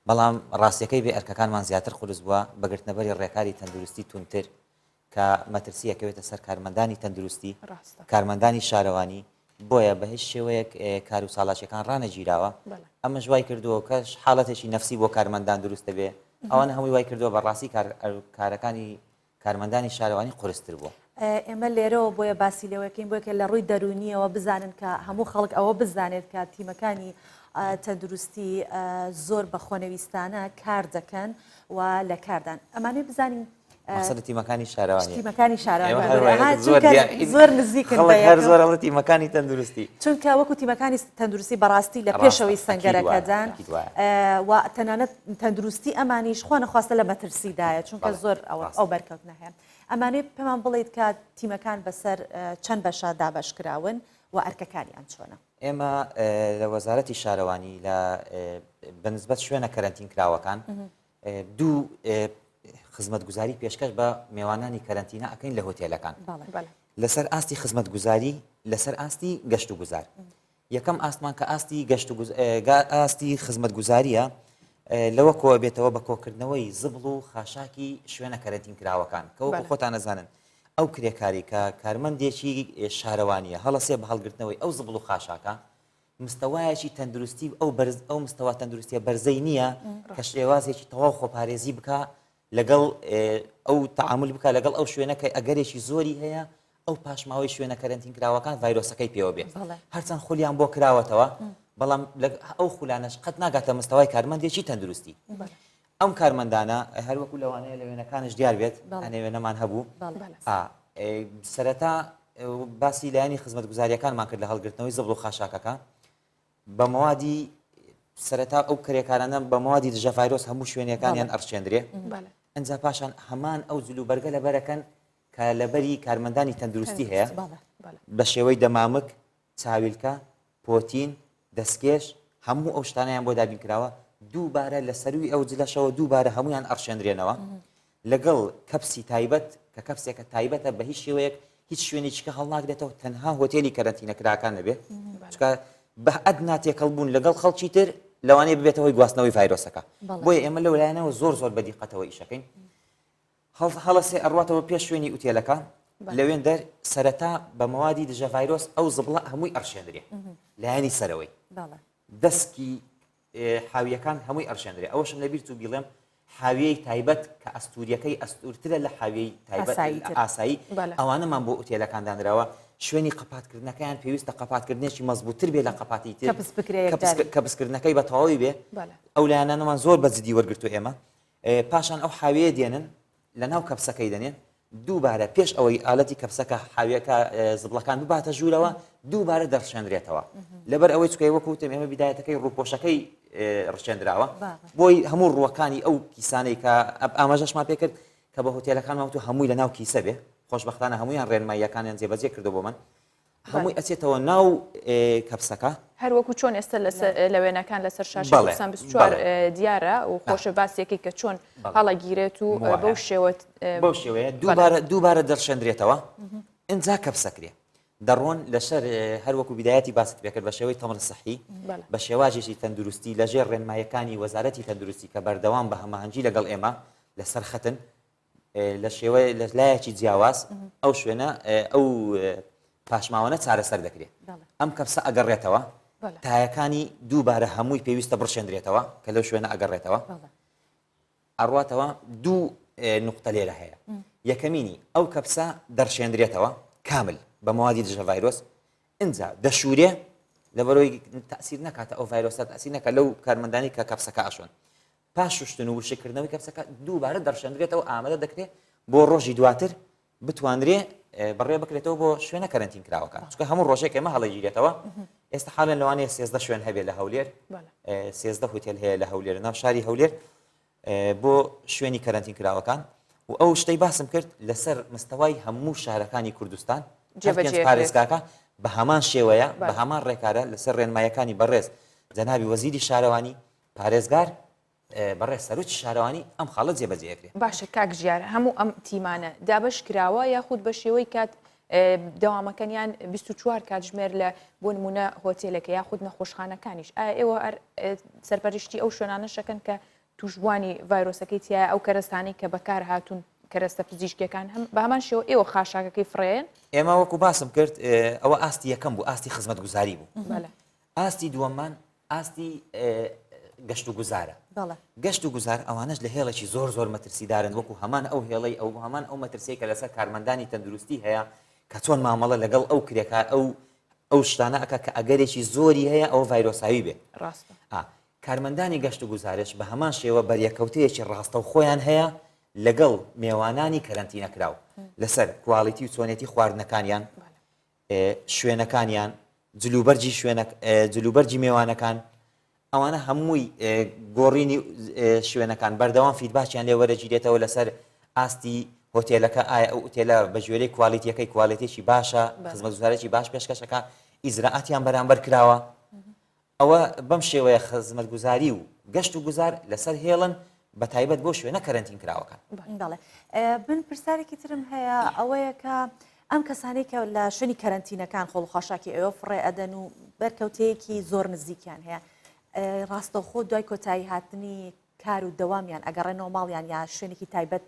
بەڵام ڕاستیەکەی بێ ئەرکەکانمان زیاتر قورس بووە بەگرتنەبەری ڕێکاری تەندروستی تونتر کە مەترسیەکەوێتە سەر کارمەندانی تەندروستی کارمەندانی شارەوانی بۆیە بە هیچ شێوەیەک کار و ساڵاتچیەکان ڕانەگیراوە ئەمە ژوای کردووە کەش حاڵەتێکی نەفسی بۆ کارمەندان دروستە بێ ئەوانە هەمووی وای کردووە بەڕاستی کارەکانی کارمەندانی شارەوانی قورستر بووە ئێمە لێرەوە بۆیە باسی لەوەکەین بۆیە کە لە ڕووی دەرونیەوە بزانن کە هەموو خەڵک ئەوە بزانێت کە تیمەکانی تەندروستی زۆر بە خۆنەویستانە کار دەکەن و لە کاردان ئەمانەی بزانین مەقصەد تیمەکانی شارەوانی تیمەکانی شارەوانی زۆر نزیکن هەر زۆر ئەڵە تیمەکانی تەندروستی چونکە وەکو تیمەکانی تەندروستی بەڕاستی لە پێشەوەی سەنگەرەکەدان و تەنانەت تەندروستی ئەمانیش خۆ نەخواستە لە مەترسیدایە چونکە زۆر ئەو بەرکەوت نەهەیە ئەمانەی پێمان بڵێیت کە تیمەکان بەسەر چەند بەشە دابەشکراون و ئەرکەکانیان چۆنە ئێمە لە وەزارەتی شارەوانی لە بەنسبەت شوێنە کەرەنتین کراوەکان دوو خزمەتگوزاری پێشکەش بە میێوانانی کەرەنتینە ئەەکەین لە هۆتێلەکان لەسەر ئاستی خزمەتگوزاری لەسەر ئاستی گەشت و گوزار یەکەم ئاستمان کە ئاستی خزمەتگوزاریە لەوە کۆ بێتەوە بە کۆکردنەوەی زبڵ و خاشاکی شوێنە کەرەنتین کراوەکان کە وەکو خۆتان نەزانن ئەو کرێکاری کە کارمەندێکی شارەوانیە هەڵەسێ بە هەڵگرتنەوەی ئەو زبڵ و خاشاکە مستەوایەکی تەندروستی ئەو مستەوا تەندروستیە بەرزەی نییە کە شێوازێکی تەواو خۆپارێزی بکە لەگەڵ ئەو تعامل بکە لەگەڵ ئەو شوێنەکە ئەگەرێکی زۆری هەیە ئەو پاشماوەی شوێنە کەرەنتین کراوەکان ڤایرۆسەکەی پێوە بێ هەرچەند خۆلیان بۆ کراوەتەوە بەڵام ئەو خولانەش قەت ناگاتە مستەوای کارمەندێکی تەندروستی ئەم کارمەندانە هەروەکو لەوانەیە لە وێنەکانش دیار بێت ئەنێوێنەمان هەبوو سەرەتا باسی لایەنی خزمەتگوزاریەکانمان کرد لە هەڵگرتنەوەی زبڵ و خاشاکەکە بە مەوادی سەرەتا ئەو کرێکارانە بە مەوادی دژە ڤایرۆس هەموو شوێنەکانیان ئەرچێندرێ ئەنجا پاشان هەمان ئەو جلو بەرگە لە بەرەکەن کە لەبەری کارمەندانی تەندروستی هەیە بە شێوەی دەمامک چاویلکە پۆتین دەستکێش هەموو ئەو شتانیان بۆ دابین کراوە دووبارە لە سەروی ئەو جلەشەوە دووبارە هەمویان ئەرشێنرێنەوە لەگەڵ کەپسی تایبەت کە کەپسێکە تایبەتە بە هیچ شێوەیەک هیچ شوێنێکیکە هەڵناگرێتەوە تەنها هۆتێلی کەرەنتینەکراکان نەبێت چکە بە ئەدنا تێکەڵبوون لەگەڵ خەڵکی تر لەوانەیە ببێتەوەی گواستنەوەی ڤایرۆسەکە بۆیە ئێمە لەو لایەنەوە زۆر بەدیقەتەوە ئیشەکەین هەڵەسێ ئەڕاتەوە پێش شوێنی ئوتێلەکە لەوێن دەر سەرەتا بە مەوادی دژە ڤایرۆس ئەو زبڵە هەمووی ئەرشێنرێ لایەنی سەرەوەی دەستکی حاویەکان هەمووی ئەرشێنرێ ئەوەشم لەبیر و بیڵێم حاویەی تایبەت کە ئەستوریەکەی ئەستورترە لە حاویەی تایبەت ئاسایی ئەوانەمان بۆ ئوتێلەکان دانراوە شوێنی قەپاتکردنەکەیان پێویستە قەپاتکردنێکی مەزبووتر بێ لە قەپاتی تر کە بسکردنەکەی بە تەواوی بێ ئەو لایەنانەمان زۆر بەجددی وەرگرتو ئێمە پاشان ئەو حاویە دێنن لە ناو کەپسەکەی دەنێن دووبارە پێش ئەوەی ئالەتی کەپسەکە حاویەکە زبڵەکان بباتە ژوورەوە دووبارە دەڕشێنرێتەوە لەبەر ئەوەی چکەی وەکوتم ئێمە بیدایەتەکەی ڕووپۆشەکەی ڕشێنراوە بۆی هەموو ڕووەکانی ئەو کیسانەی کە ئاماژەشمان پێ کرد کە بە هۆتێلەکانماوت و هەمووی لە ناو کیسە بێ خۆشبەختانە هەمویان ڕێنماییەکانیان جێبەجێ کردو بۆ من هەمووی ئەچێتەوە ناو کەپسەکە هەروەکو چۆن ئێستا لە وێنەکان لەسەر شاشەسان 24 دیارە و خۆشە باسیەکەی کە چۆن هەڵەگیرێت و بەو شێوەیە دووبارە دەرشێنرێتەوە ئینجا کەپسەکرێ دەڕۆن لەسەر هەروەکو بیدایەتی باست پێکرد بە شێوەی تەمر سەحی بە شێواژێکی تەندروستی لەژێر ڕێنمایەکانی وەزارەتی تەندروستی کە بەردەوام بە هەماهەنگی لەگەڵ ئێمە لەسەر خەتن لە شێوەیە لە لایەکی جیاواز ئەو شوێنە ئەو پاشماوانە چارەسەر دەکرێت ئەم کەپسە ئەگەڕێتەوە تایەکانی دووبارە هەمووی پێویستە بڕشێندرێتەوە کە لەو شوێنە ئەگەڕێتەوە ئەڕواتەوە دوو نقطە لێرە هەیە یەکەمینی ئەو کەپسە دەرشێندرێتەوە کامل بە موادی دژە ڤایرۆس ئینجا دەشورێ لەبەرەوەی تەسیر نکاتە ئەو ڤایرۆسە تەسیر نەکە لەو کارمەندانی کە کەپسەکە ئاشۆن پاش شوشتن و وشکردنەوەی کەپسەکە دووبارە دەرشێندرێتەوە ئامادە دەکرێت بۆ ڕۆژی دواتر بتوانرێ بڕێ بکرێتەوە بۆ شوێنە کەرەنتین کراوەکان چونکە هەموو ڕۆژێک ئێمە هەڵەگیرێتەوە ئێستا حاڵێن لەوانەیە 13 شوێن هەبێت لە هەولێر 13 هۆتێل هەیە لە هەولێر ناو شاری هەولێر بۆ شوێنی کەرەنتین کراوەکان و ئەو شتەی باسم کرد لەسەر مستەوای هەموو شارەکانی کوردستان پارێزگاکە بە هەمان شێوەیە بە هەمان ڕێکارە لەسەر ڕێنمایەکانی بەڕێز جەنابی وەزیری شارەوانی پارێزگار بەڕێز سەرۆکی شارەوانی ئەم خاڵە جێبەجێکرێت باشە کاک ژیار هەموو ئەم تیمانە دابش کراوە یاخود بە شێوەی کات دەوامەکەنیان 24 کاتژمێر لە بۆ نمونە هۆتێلەکە یاخود نەخۆشخانەکانیش ئایا ئێوە سەرپەرشتی ئەو شوێنانە شەکەن کە توشبوانی ڤایرۆسەکەی تایە ئەو کەرەستانی کە بەکار هاتوون کەرەستە پزیشکەکان بە هەمان شێوە ئێوە خاشاکەکەی فڕێن ئێمە وەکو باسم کرد ئەوە ئاستی یەکەم بوو ئاستی خزمەتگوزاری بوو ئاستی دووەممان ئاستی گەشت و گوزارە گەشت و گوزار ئەوانش لە هێڵێکی زۆر زۆر مەترسیدارن وەکو هەمان ئەو هێڵەی ئەو هەمان ئەو مەترسی کە لەسەر کارمەندانی تەندروستی هەیە کە چۆن مامەڵە لەگەڵ ئەو کرێکار ئەو شتانە ئەکە کە ئەگەرێکی زۆری هەیە ئەو ڤایرۆساوی بێ کارمەندانی گەشت و گوزارش بە هەمان شێوە بەریەکەوتەیەکی ڕاستە و خۆیان هەیە لەگەڵ میێوانانی کەرەنتینەکراو لەسەر کواڵیتی و چۆنێتی خواردنەکانیان شوێنەکانیان جلوبەرجی میێوانەکان ئەوانە هەمووی گۆڕینی شوێنەکان بەردەوام فیدباچیان لێ وەرەگیرێتەوە لەسەر ئاستی هۆتێلەکە ئایا ئەو ئوتێلە بە ژێرەی کوالیتیەکەی کوالیتێکی باشە خزمەتگوزارێکی باش پێشکەشەکە ئیزراعاتیان بەرامبەر کراوە ئەوە بەم شێوەیە خزمەتگوزاری و گەشت و گوزار لەسەر هێڵن بە تایبەت بۆ شوێنە کەرەنتین کراوەکان بن پرسیارێکی ترم هەیە ئەوەیە کە ئەم کەسانەی کە لە شوێنی کەرەنتینەکان خۆڵخۆشاکی ئێوە فڕێ ئەدەن و بەرکەوتەیەکی زۆر نزیکیان هەیە ڕاستەوخۆ دوای کۆتایی هاتنی کار و دەوامیان ئەگەڕێنەوە ماڵیان یا شوێنێکی تایبەت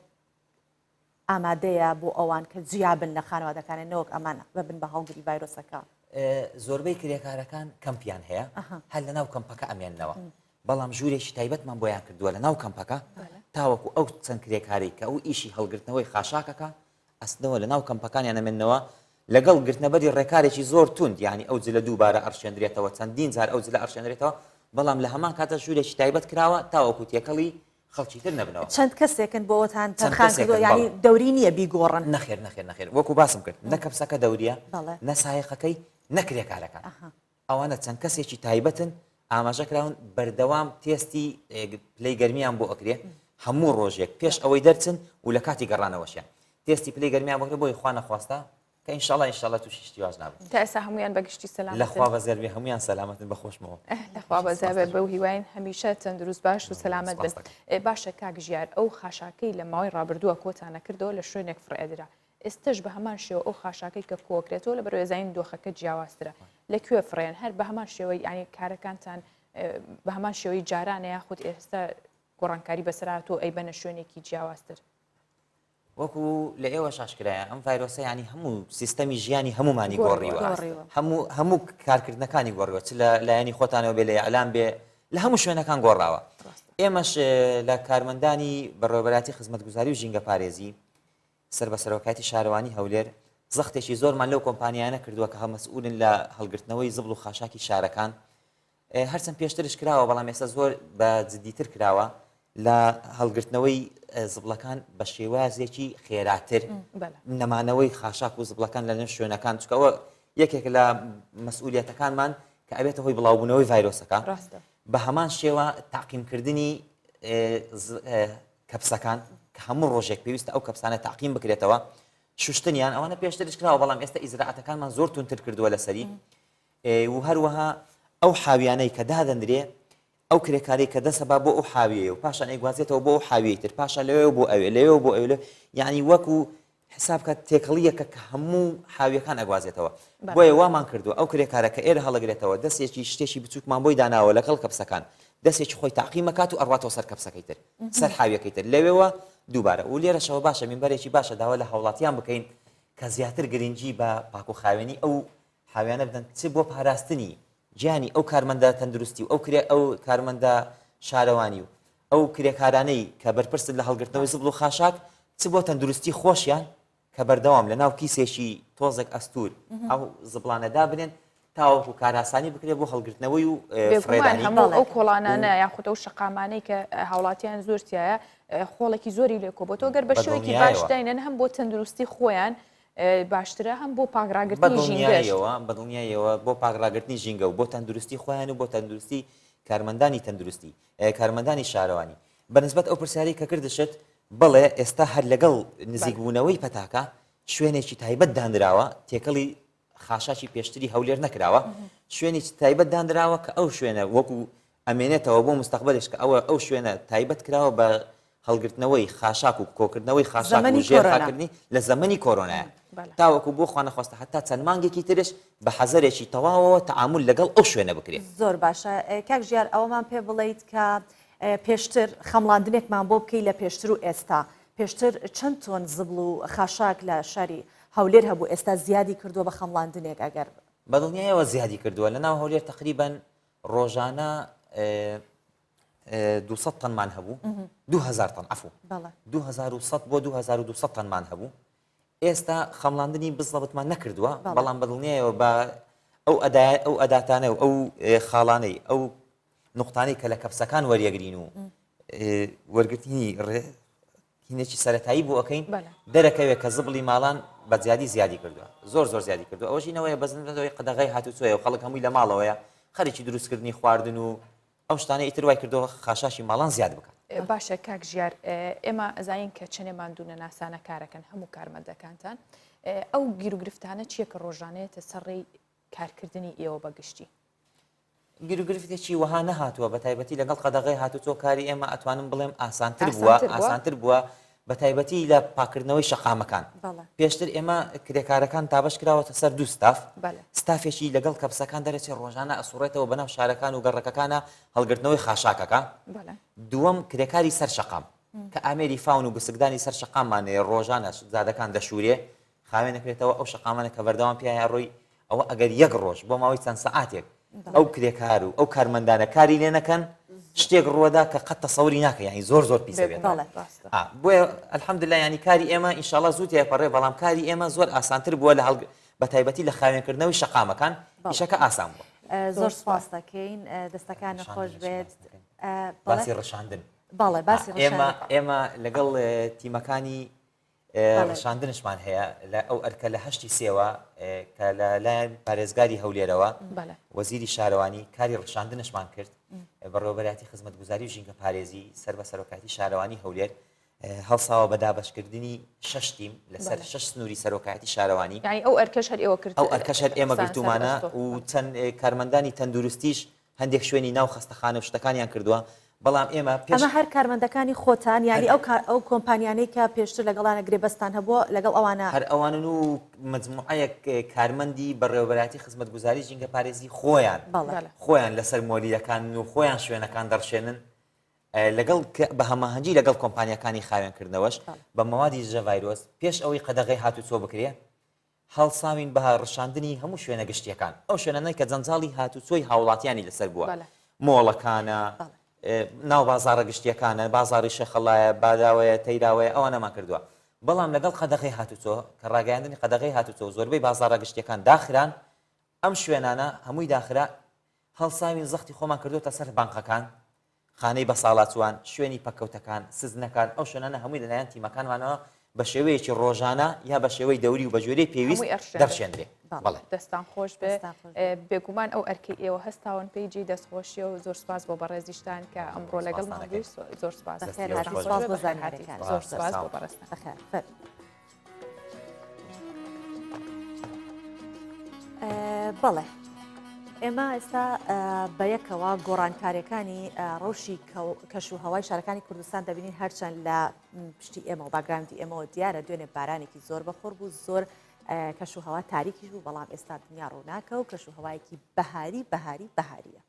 ئامادەیە بۆ ئەوان کە جیابن لە خانەوادەکانە نەوەک ئەمانە ببن بە هەڵگری ڤایرۆسەکە زۆربەی کرێکارەکان کەمپیان هەیە هەر لە ناو کەمپەکە ئەمێننەوە بەڵام ژوورێکی تایبەتمان بۆیان کردووە لە ناو کەمپەکە تاوەکو ئەو چەند کرێکاری کە ئەو ئیشی هەڵگرتنەوەی خاشاکەکە ئەستنەوە لە ناو کەمپەکانیان ئەمێننەوە لەگەڵ گرتنەبەری ڕێکارێکی زۆر توند یعنی ئەو جلە دووبارە ئەرشێنرێتەوە چەندین جار ئەو جلە ئەرشێنرێتەوە بەڵام لە هەمان کاتە ژوورێکی تایبەت کراوە تاوەکو تێکەڵی خەڵکی تر نەبنەوە چەند کەسێکن بۆتان تەرخان کردووە ینی دەوری نییە بیگۆڕن نەخێر وەکو باسم کرد نە کەپسەکە دەوریە نە سایقەکەی نەکرێکارەکان ئەوانە چەند کەسێکی تایبەتن ئاماژەکراون بەردەوام تێستی پلەی گەرمیان بۆ ئەکرێ هەموو ڕۆژێک پێش ئەوەی دەرچن و لە کاتی گەڕانەوەشیان تێستی پلەی گەرمیان بۆکرێ بۆی خوا نەخواستە کە ئینشاءڵڵا تووشی شتیواژ نابێت تا ئێستا هەمویان بەگشتی سەلامەت لەخوا بەزەربێ هەمویان سەلامەتن بەخۆشمەوە لەخوا بەزابێت بەو هیواین هەمیشە تەندروست باش و سەلامەت بن باشە کاک ژیار ئەو خاشاکەی لە ماوەی ڕابردووە کۆتانە کردەوە لە شوێنێک فڕێدرا ئێستش بە هەمان شێوە ئێو خاشاکەی کە کۆکرێتەوە لە بەرەوێزین دۆخەکە جیاوازترە لەکوێ فڕێن هەر بە هەمان شێوەی ینی کارەکانتان بە هەمان شێوەی جارانە یاخود ئێستا گۆڕانکاری بەسەرهاتوو ئەی بەنە شوێنێکی جیاوازتر وەکو لە ئێوە شاشکرایە ئەم ڤایرۆسە ینی هەموو سیستەمی ژیانی هەمومانی گۆڕیوە هەموو کارکردنەکانی گۆڕیوە چ لە لایەنی خۆتانەوە بێ لە ئەلام بێ لە هەموو شوێنەکان گۆڕاوە ئێمەش لە کارمەندانی بەڕێوەبەراتی خزمەتگوزاری و ژینگە پارێزی سەر بە سەرۆکاتی شارەوانی هەولێر زەختێکی زۆرمان لەو کۆمپانیانە کردووە کە هەمەسئولن لە هەڵگرتنەوەی زبڵ و خاشاکی شارەکان هەرچەند پێشترش کراوە بەڵام ئێستا زۆر بە جدیتر کراوە لە هەڵگرتنەوەی زبڵەکان بە شێوازێکی خێراتر نەمانەوەی خاشاک و زبڵەکان لە نێو شوێنەکان چکەوە یەکێک لە مەسئولیەتەکانمان کە ئەبێتە هۆی بڵاوبوونەوەی ڤایرۆسەکە بە هەمان شێوە تاقیمکردنی کەپسەکان کە هەموو ڕۆژێک پێویستە ئەو کەپسانە تاقیم بکرێتەوە شوشتنیان ئەوانە پێشترش کراوە بەڵام ئێستا ئیزراعەتەکانمان زۆر تونتر کردووە لەسەری و هەروەها ئەو حاویانەی کە دادەندرێ ئەو کرێکاری کە دەسەبا بۆ ئەو حاویە و پاشان ئەیگوازێتەوە بۆ ئەو حاویەی تر پاشان لەوێ بۆ ئەوێ لەوێ بۆ ئەوێ یعنی وەکو حسابکە تێکەڵیەکە کە هەموو حاویەکان ئەگوازێتەوە بۆیە وامان کردو ئەو کرێکارە کە ئێرە هەڵەگرێتەوە دەستێکی شتێکی بچووکمان بۆی داناوە لەگەڵ کەپسەکان دەستێکی خۆی تاقیمەکات و ئەڕاتەوە سەر کەپسەکەی تر سەر حاویەکەی تر لەوێەوە دووبارە و لێرەشەوە باشە میمبەرێکی باشە داوا لە هاوڵاتیان بکەین کە زیاتر گرنگی بە پاکوخاوێنی ئەو حاویانە بدەن چ بۆ پاراستنی گیانی ئەو کارمەندە تەندروستی و ئەو کارمەندە شارەوانی و ئەو کرێکارانەی کە بەرپرس لە هەڵگرتنەوەی زبڵ و خاشاک چ بۆ تەندروستی خۆشیان کە بەردەوام لە ناو کیسێکی تۆزێک ئەستور ئەو زبڵانەدا بنێن تاوەکو کاراسانی بکرێت بۆ هەڵگرتنەوەی و فرێدانی هەموو ئەو کۆڵانانە یاخود ئەو شقامانەی کە هاوڵاتیان زۆرتیایە خۆڵێکی زۆری لێ کۆبەتەوە گەر بە شێوەیەکی باشداینەن هەم بۆ تەندروستی خۆیان باشترە هەم بۆ پاگراگرتنی ژینگەشت بە دڵنیایەوە بۆ پاگراگرتنی ژینگە و بۆ تەندروستی خۆیان و بۆ تەندروستی کارمەندانی تەندروستی کارمەندانی شارەوانی بەنسبەت ئەو پرسیاری کە کردشت بڵێ ئێستا هەر لەگەڵ نزیکبوونەوەی پەتاکە شوێنێکی تایبەت دانراوە تێکەڵی خاشاکی پێشتری هەولێر نەکراوە شوێنێکی تایبەت دانراوە کە ئەو شوێنە وەکو ئەمێنێتەوە بۆ مستەقبلش کە ئەو شوێنە تایبەت کراوە بە هەڵگرتنەوەی خاشاک و کۆکردنەوەی خاشاک و ژێرخاکردنی لە زەمەنی کۆرۆنایە تاوەکو بۆ خوانەخواستە هەتا چەند مانگێکی ترش بە حەزەرێکی تەواوەوە تەعامل لەگەڵ ئەو شوێنە بکرێت زۆر باشە کاک ژیار ئەومان پێ بڵیت کە پێشتر خەمڵاندنێکمان بۆ بکەی لە پێشتر و ئێستا پێشتر چەند تۆن زبڵ و خاشاک لە شاری هەولێر هەبوو ئێستا زیادی کردووە بە خەمڵاندنێک ئەگەر بەدڵنیایەوە زیادی کردووە لە ناو هەولێر تقریبان ڕۆژانە 200 تەنمان هەبوو 2000 تەن عفو 2100 بۆ 2200 تەنمان هەبوو ئێستا خەمڵاندنی بزڵەبتمان نەکردووە بەڵام بەدڵنیایەوە بە ئەو ئەداتانە و ئەو خاڵانەی ئەو نقطانەی کە لە کەپسەکان وەریەگرین و وەرگرتنی هینێکی سەرەتایی بۆ ئەەکەین دەرەکەوێت کە زبڵی ماڵان بە زیادی کردووە زۆر زیادی کردو ئەوژینەوەی بەزنەوەی قەدەغی هاتوچۆیە و خەڵک هەمووی لە ماڵەوەیە خەرێکی دروستکردنی خواردن و ئەو شتانە ئیتر وای کردەوە خاشاشی ماڵان زیاد بکات باشە کاک ژیار ئێمە ئەزانین کە چنێمان دوونە ناسانە کارەکەن هەموو کارمەندەکانتان ئەو گیرروگرفتانە چییە کە ڕۆژانەیەتە سەرڕێی کارکردنی ئێوە بەگشتی گیرروگرفتێکی وەها نەهاتووە بە تایبەتی لەگەڵ قەدەغی هاتوچۆ کاری ئێمە ئەتوانم بڵێم ئاسانتر بووە بە تایبەتی لە پاکردنەوەی شەقامەکان پێشتر ئێمە کرێکارەکان تابش کراوەتە سەر دوو ستافێکی لەگەڵ کەپسەکان دەرەچێت ڕۆژانە ئەسوڕێتەوە بەناو شارەکان و گەڕەکەکانە هەڵگرتنەوەی خاشاکەکە دووەم کرێکاری سەر شەقام کە ئامێری فاون و گسکدانی سەر شەقامانەیە ڕۆژانە زادەکان دەشورێ خاوێن نەکرێتەوە ئەو شەقامانە کە بەردەوام پیاە ڕۆی ئەوە ئەگەر یەک ڕۆژ بۆ ماوەی چەند سەعاتێک ئەو کرێکار و ئەو کارمەندانە کاری لێ نەکەن شتێک ڕوەدا کە قەت تەسەوری ناکە یانی زۆر پیسە بێت بۆیە ئەلحەمدلله ینی کاری ئێمە ئینشاءڵڵا زوو تێپەڕێ بەڵام کاری ئێمە زۆر ئاسانتر بووە لە بە تایبەتی لە خاوێنکردنەوەی شەقامەکان ئیشەکە ئاسان بووە زۆر سپاس دەکەین دەستەکانە خۆش بێت باسی ڕەشاندن ئێمە لەگەڵ تیمەکانی ڕەشاندنشمان هەیە لە ئەو ئەرکە لە هەشتی سێوە کە لەلایەن پارێزگاری هەولێرەوە وەزیری شارەوانی کاری ڕەشاندنشمان کرد بەڕێوەبەرەتی خزمەتگوزاری و ژینگە پارێزی سەر بە سەرۆکاتی شارەوانی هەولێر هەڵساوە بە دابەشکردنی 6 تیم لەسەر 6 سنووری سەرۆکاتی شارەوانی ئەو ئەرکەش هەر ئێوە کرد ئەو ئەرکەش هەر ئێمە گرتومانە و چەند کارمەندانی تەندروستیش هەندێک شوێنی ناو خەستەخانە و شتەکانیان کردووە بەڵام ئێمە ئەمە هەر کارمەندەکانی خۆتان یانی ئەو کۆمپانیانەی کە پێشتر لەگەڵانە گرێبەستان هەبووە لەگەڵ ئەوانە هەر ئەوانن و مجموعەیەک کارمەندی بەڕێوەبەراتی خزمەتگوزاری ژینگە پارێزی خۆیان لەسەر مۆلیەکان و خۆیان شوێنەکان دەڕشێنن لەگەڵ بە هەماهەنگی لەگەڵ کۆمپانیەکانی خاوێنکردنەوەش بە مەوادی ژە ڤایرۆس پێش ئەوەی قەدەغی هاتوچۆ بکرێ هەڵساوین بە ڕەشاندنی هەموو شوێنە گشتیەکان ئەو شوێنانەی کە جەنجاڵی هاتوچۆی هاوڵاتیانی لەسەر بووە مۆڵەکانە ناو بازارە گشتیەکانە بازاری شەخەڵایە باداوەیە تەیراوەیە ئەوە نەمان کردووە بەڵام لەگەڵ قەدەغی هاتوچۆ کە ڕاگەیاندنی قەدەغی هاتوچۆ زۆربەی بازارە گشتیەکان داخران ئەم شوێنانە هەمووی داخرا هەڵساوین زەختی خۆمان کردوتە سەر بانقەکان خانەی بە ساڵاتوان شوێنی پەکەوتەکان سزنەکان ئەو شوێنانە هەمووی لەلایەن تیمەکانمانەوە بە شێوەیەکی ڕۆژانە یا بە شێوەی دەوری و بە جۆرەی پێویست دەرشێنرێ دەستان خۆش بێ بێگومان ئەو ئەرکی ئێوە هەستاون پێیجی دەستخۆشیە و زۆر سپاس بۆ بەڕێزیشتان کە ئەمڕۆ لەگەڵ ماڵی زۆر سپاس بۆ زانیاریەکان زۆر سپاس بۆ بەڕێستان بەڵێ ئێمە ئێستا بەیەکەوە گۆڕانکاریەکانی ڕەوشی کەش و هەوای شارەکانی کوردستان دەبینین هەرچەند لە پشتی ئێمە و باگراندی ئێمەوە دیارە دوێنێ بارانێکی زۆر بەخۆر بوو زۆر کەش و هەوا تاریکیش بوو بەڵام ئێستا دنیا ڕووناکە و کەش و هەوایەکی بەهاریە.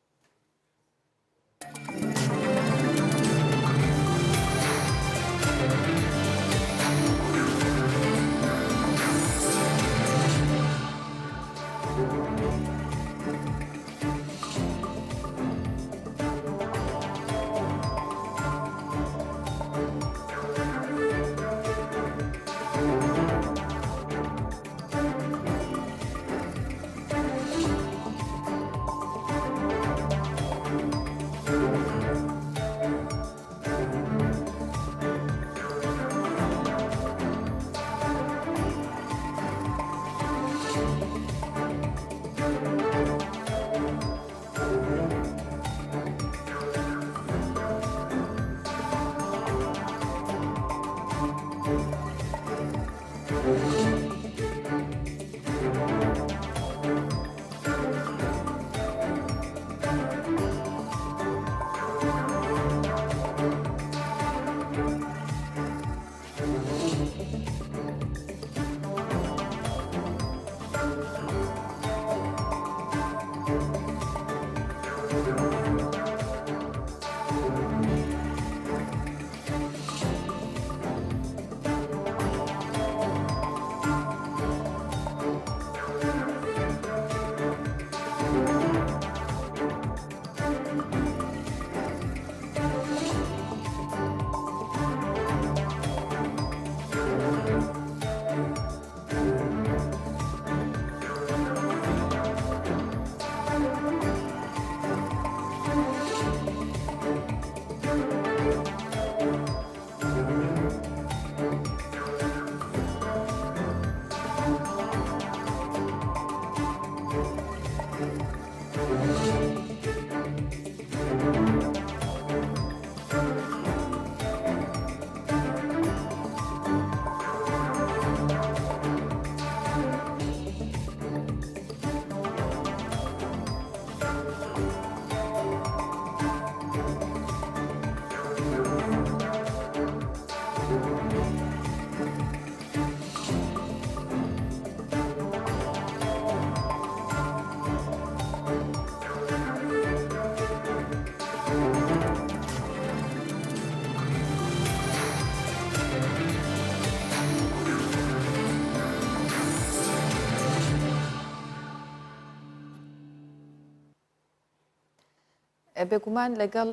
بێگومان لەگەڵ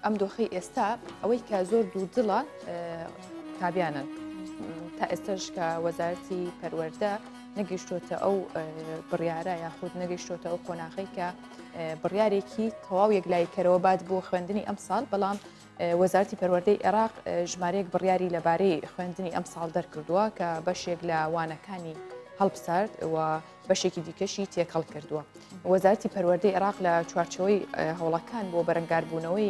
ئەم دۆخی ئێستا ئەوەی کە زۆر دوودڵە تابیانن تا ئێستش کە وەزارەتی پەروەردە نەگەیشتۆتە ئەو بڕیارە یاخود نەگەیشتۆتە ئەو قۆناغی کە بڕیارێکی تەواو یەکلایکەرەوە بات بۆ خوێندنی ئەم ساڵ بەڵام وەزارەتی پەروەردەی عێراق ژمارەیەک بڕیاری لەبارەی خوێندنی ئەم ساڵ دەرکردووە کە بەشێک لە وانەکانی هەڵبسارد و بەشێکی دیکەشی تێکەڵ کردووە. وەزارەتی پەروەردەی عێراق لە چوارچەوەی هەوڵەکان بۆ بەرەنگاربوونەوەی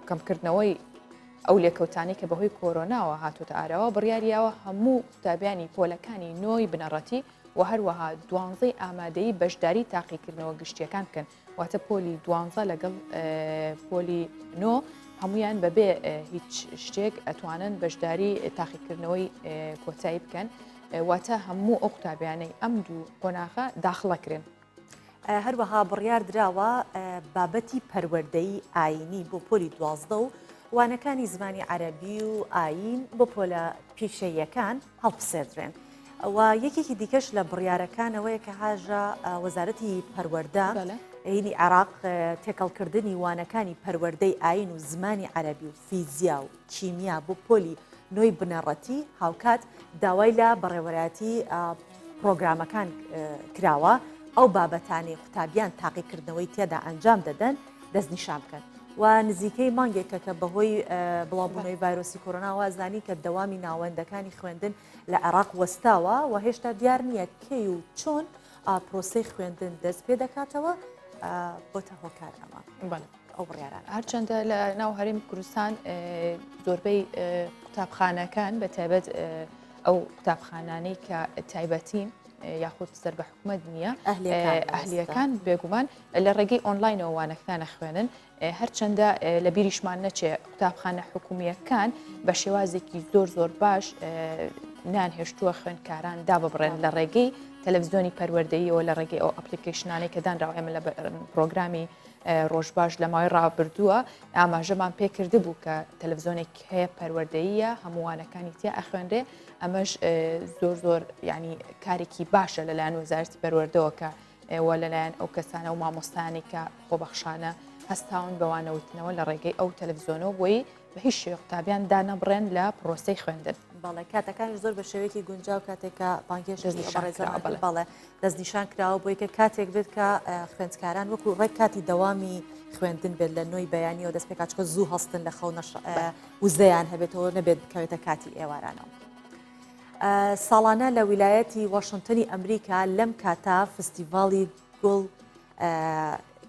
کەمکردنەوەی ئەو لێکەوتانی کە بەهۆی کۆرۆناوە هاتوتە ئارەوە بڕیاریەوە هەموو قوتابیانی پۆلەکانی نۆی بنەڕەتی و هەروەها 12 ئامادەی بەشداری تاقیکردنەوە گشتیەکان بکەن واتە پۆلی 12 لەگەڵ پۆلی نۆ هەمویان بەبێ هیچ شتێک ئەتوانن بەشداری تاقیکردنەوەی کۆتایی بکەن واتە هەموو ئەو قوتابیانەی ئەم دوو قۆناغە داخڵەکرێن. هەروەها بڕیار دراوە بابەتی پەروەردەی ئاینی بۆ پۆلی 12 و وانەکانی زمانی عەرەبی و ئاین بۆ پۆلە پیشەیەکان هەڵبسێدرێن. و یەکێکی دیکەش لە بڕیارەکانەوەیە کە هاژە وەزارەتی پەروەردە هینی عێراق تێکەڵکردنی وانەکانی پەروەردەی ئاین و زمانی عەرەبی و فیزیا و کیمیا بۆ پۆلی نۆی بنەڕەتی هاوکات داوای لە بەڕێوەرایەتی پرۆگرامەکان کراوە ئەو بابەتانی قوتابیان تاقیکردنەوەی تێدا ئەنجام دەدەن دەستنیشان بکەن و نزیکەی مانگێکە کە بەهۆی بڵاوبوونەوەی ڤایرۆسی کۆرۆنا وازانی کە دەوامی ناوەندەکانی خوێندن لە عێراق وەستاوە و هێشتا دیار نییە کەی و چۆن پرۆسەی خوێندن دەست پێ دەکاتەوە بۆتە هۆکار ئەمە ئەو بڕیاران هەرچەندە لە ناو هەرێمی کوردستان زۆربەی قوتابخانەکان بە تایبەت ئەو قوتابخانانەی کە تایبەتین یاخود سەر بە حکومەت نییە ئەهلیەکان بێگومان لە ڕێگەی ئۆنلاینەوە وانەکتانە خوێنن هەرچەندە لە بیریشمان نەچێ قوتابخانە حکومیەکان بە شێوازێکی زۆر باش نان هێشتووە خوێندکاران داببڕێن لە ڕێگەی تەلەڤیزیۆنی پەروەردەییەوە لە ڕێگەی ئەو ئەپلیکیشنانەی کە دانراوە ئێمە لە پرۆگرامی ڕۆژباش لە ماوەی ڕابردووە ئاماژەمان پێکرده بوو کە تەلەڤیزیۆنێک هەیە پەروەردەییە هەمووانەکانی تیا ئەخوێنرێ ئەمەش زۆر ینی کارێکی باشە لەلایەن وەزارەتی پەروەردەوە کە ئێوە لەلایەن ئەو کەسانە و مامۆستانی کە خۆبەخشانە هەستاون بەوانەوتنەوە لە ڕێگەی ئەو تەلەڤیزیۆنەوە بۆی بە هیچ شێوە قوتابیان دانەبڕێن لە پرۆسەی خوێندن. باڵێ کاتەکانی زۆر بە شێوەیەکی گونجاو کاتێکە بانگێشڕێزانڵێ دەستنیشان کراوە بۆی کە کاتێک بێت کە خوێندکاران وەکو ڕێک کاتی دەوامی خوێندن بێت لە نوۆی بەیانی و دەست پێ کاچکە زوو هەستن لە خەو وزەیان هەبێتەوە نەبێت بکەوێتە کاتی ئێوارانەوە. ساڵانە لە ویلایەتی واشنگتنی ئەمریکا لەم کاتا فستیڤاڵی گوڵ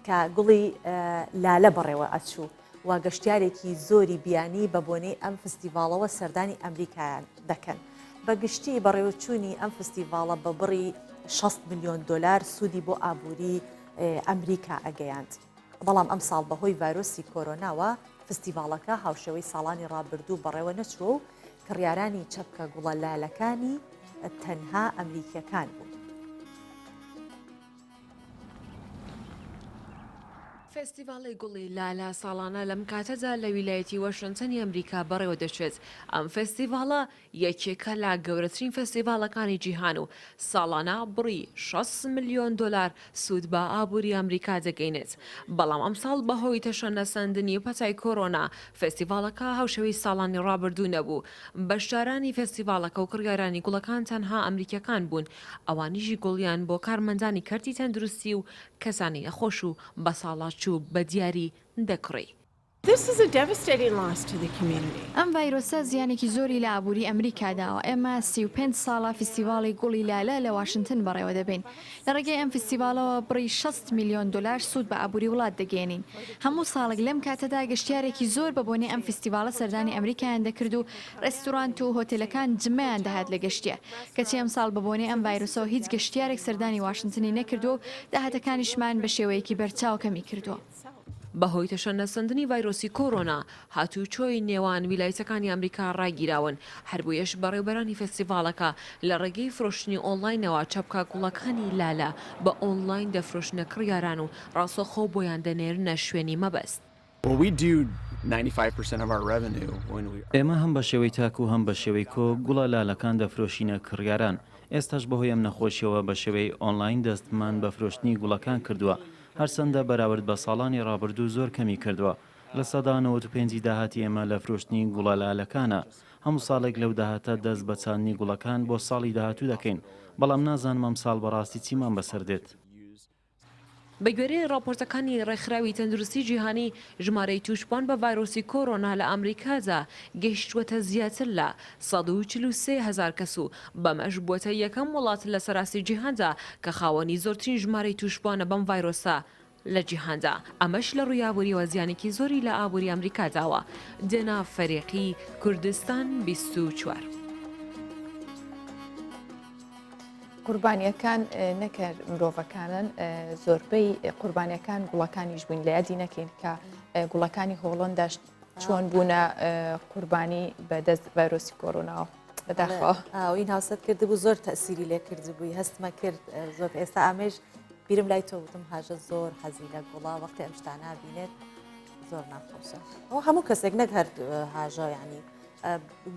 کە گوڵی لالە بەڕێوە ئەچوو و گەشتیارێکی زۆری بیانی بە بۆنەی ئەم فستیڤالەوە سەردانی ئەمریکایان دەکەن. بەگشتی بەڕێوەچوونی ئەم فستیڤالە بە بڕی 6 میلیۆن دلار سوودی بۆ ئابووری ئەمریکا ئەگەیاند. بەڵام ئەم ساڵ بەهۆی ڤایرۆسی کۆرۆناوە فستیڤالەکە هاوشێوەی ساڵانی ڕابردوو بەڕێوە نەچوە و کڕیارانی چەپکە گوڵە لالەکانی تەنها ئەمریکیەکان بوو. فستیڤاڵی گوڵی لالا ساڵانە لەم کاتەدا لە ویلایەتی واشنگتنی ئەمریکا بەڕێوە دەچێت. ئەم فستیڤاڵە یەکێکە لە گەورەترین فستیڤاڵەکانی جیهان و ساڵانە بڕی 6 میلیۆن دلار سوود بە ئابووری ئەمریکا دەگەینێت. بەڵام ئەم ساڵ بەهۆی تەشەنەسەندنی پەتای کۆرۆنا فستیڤاڵەکە هاوشەوەی ساڵانی ڕابردوو نەبوو. بەشدارانی فستیڤاڵەکە و کڕیارانی گوڵەکان تەنها ئەمریکەکان بوون. ئەوانیژی گوڵیان بۆ کارمەندانی کەرتی تەندروستی و کەسانی نەخۆش و بە ساڵات بە دیاری دەکڕی. ئەم ڤایرۆسە زیانێکی زۆری لە ئابووری ئەمریکاداوە. ئێمە 35 ساڵە فستیڤاڵی گوڵی لالە لە واشنگتن بەڕێوە دەبین. لە ڕێگەی ئەم فستیڤالەوە بڕی 6 میلیۆن دلار سوود بە ئابووری وڵات دەگەێنین. هەموو ساڵێک لەم کاتەدا گەشتیارێکی زۆر بە بۆنەی ئەم فستیڤالە سەردانی ئەمریکایان دەکرد و ڕێستورانت و هۆتێلەکان جمەیان دەهات لە گەشتیار. کەچی ئەم ساڵ بە بۆنەی ئەم ڤایرۆسەوە هیچ گەشتیارێک سەردانی واشنگتنی نەکردو و داهاتەکانیشمان بە شێوەیەکی بەرچاو کەمی کردووە. بەهۆی تەشەنەسەندنی ڤایرۆسی کۆرۆنا هاتوچۆی نێوان ویلایەتەکانی ئەمریکا ڕاگیراون. هەربوویەش بەڕێوەبەرانی فستیڤاڵەکە لە ڕێگەی فرۆشتنی ئۆنلاینەوە چەپکە گوڵەکانی لالە بە ئۆنلاین دەفرۆشنە کڕیاران و ڕاستەخۆ بۆیان دەنێرنە شوێنی مەبەست. ئێمە هەم بە شێوەی تاک و هەم بە شێوەی کۆ گوڵە لالەکان دەفرۆشینە کڕیاران. ئێستاش بەهۆی ئەم نەخۆشیەوە بە شێوەی ئۆنلاین دەستمان بە فرۆشتنی گوڵەکان کردووە. هەرچەندە بەراورد بە ساڵانی ڕابردوو زۆر کەمی کردووە. لە سەدا 95 داهاتی ئێمە لە فرۆشتنی گوڵە لالەکانە. هەموو ساڵێک لەو داهاتە دەست بە چاندنی گوڵەکان بۆ ساڵی داهاتوو دەکەین. بەڵام نازانم ئەم ساڵ بەڕاستی چیمان بەسەر دێت. بە گوێرەی راپۆرتەکانی ڕێکخراوی تەندروستی جیهانی ژمارەی توشبان بە ڤایرۆسی کۆرۆنا لە ئەمریکادا گەیشتووەتە زیاتر لە 143,000 کەس و بەمەش بووەتە یەکەم وڵات لە سەراسی جیهاندا کە خاوەنی زۆرترین ژمارەی توشبانە بەم ڤایرۆسە لە جیهاندا. ئەمەش لە ڕوویابووریەوە زیانێکی زۆری لە ئابووری ئەمریکاداوە. دێنا فەرێقی کوردستان 24. قوربانیەکان نەکرد مرۆڤەکانن زۆربەی قوربانیەکان گوڵەکانیش بووین لە یادی نەکەین کە گوڵەکانی هۆڵنداش چۆن بوونە قوربانی بەدەست ڤایرۆسی کۆرۆناوە بەداخەوە این هاوسەت کرده بوو زۆر تەسیری لێ کرد بووی هەستمە کرد زۆر ئێستا ئامێژ بیرم لای تۆ وتم هاژە زۆر حەزی لە گوڵا وەختی ئەم شتانە بینێت زۆر ناخۆشە. ئەو هەموو کەسێک نەک هەر هاژە ینی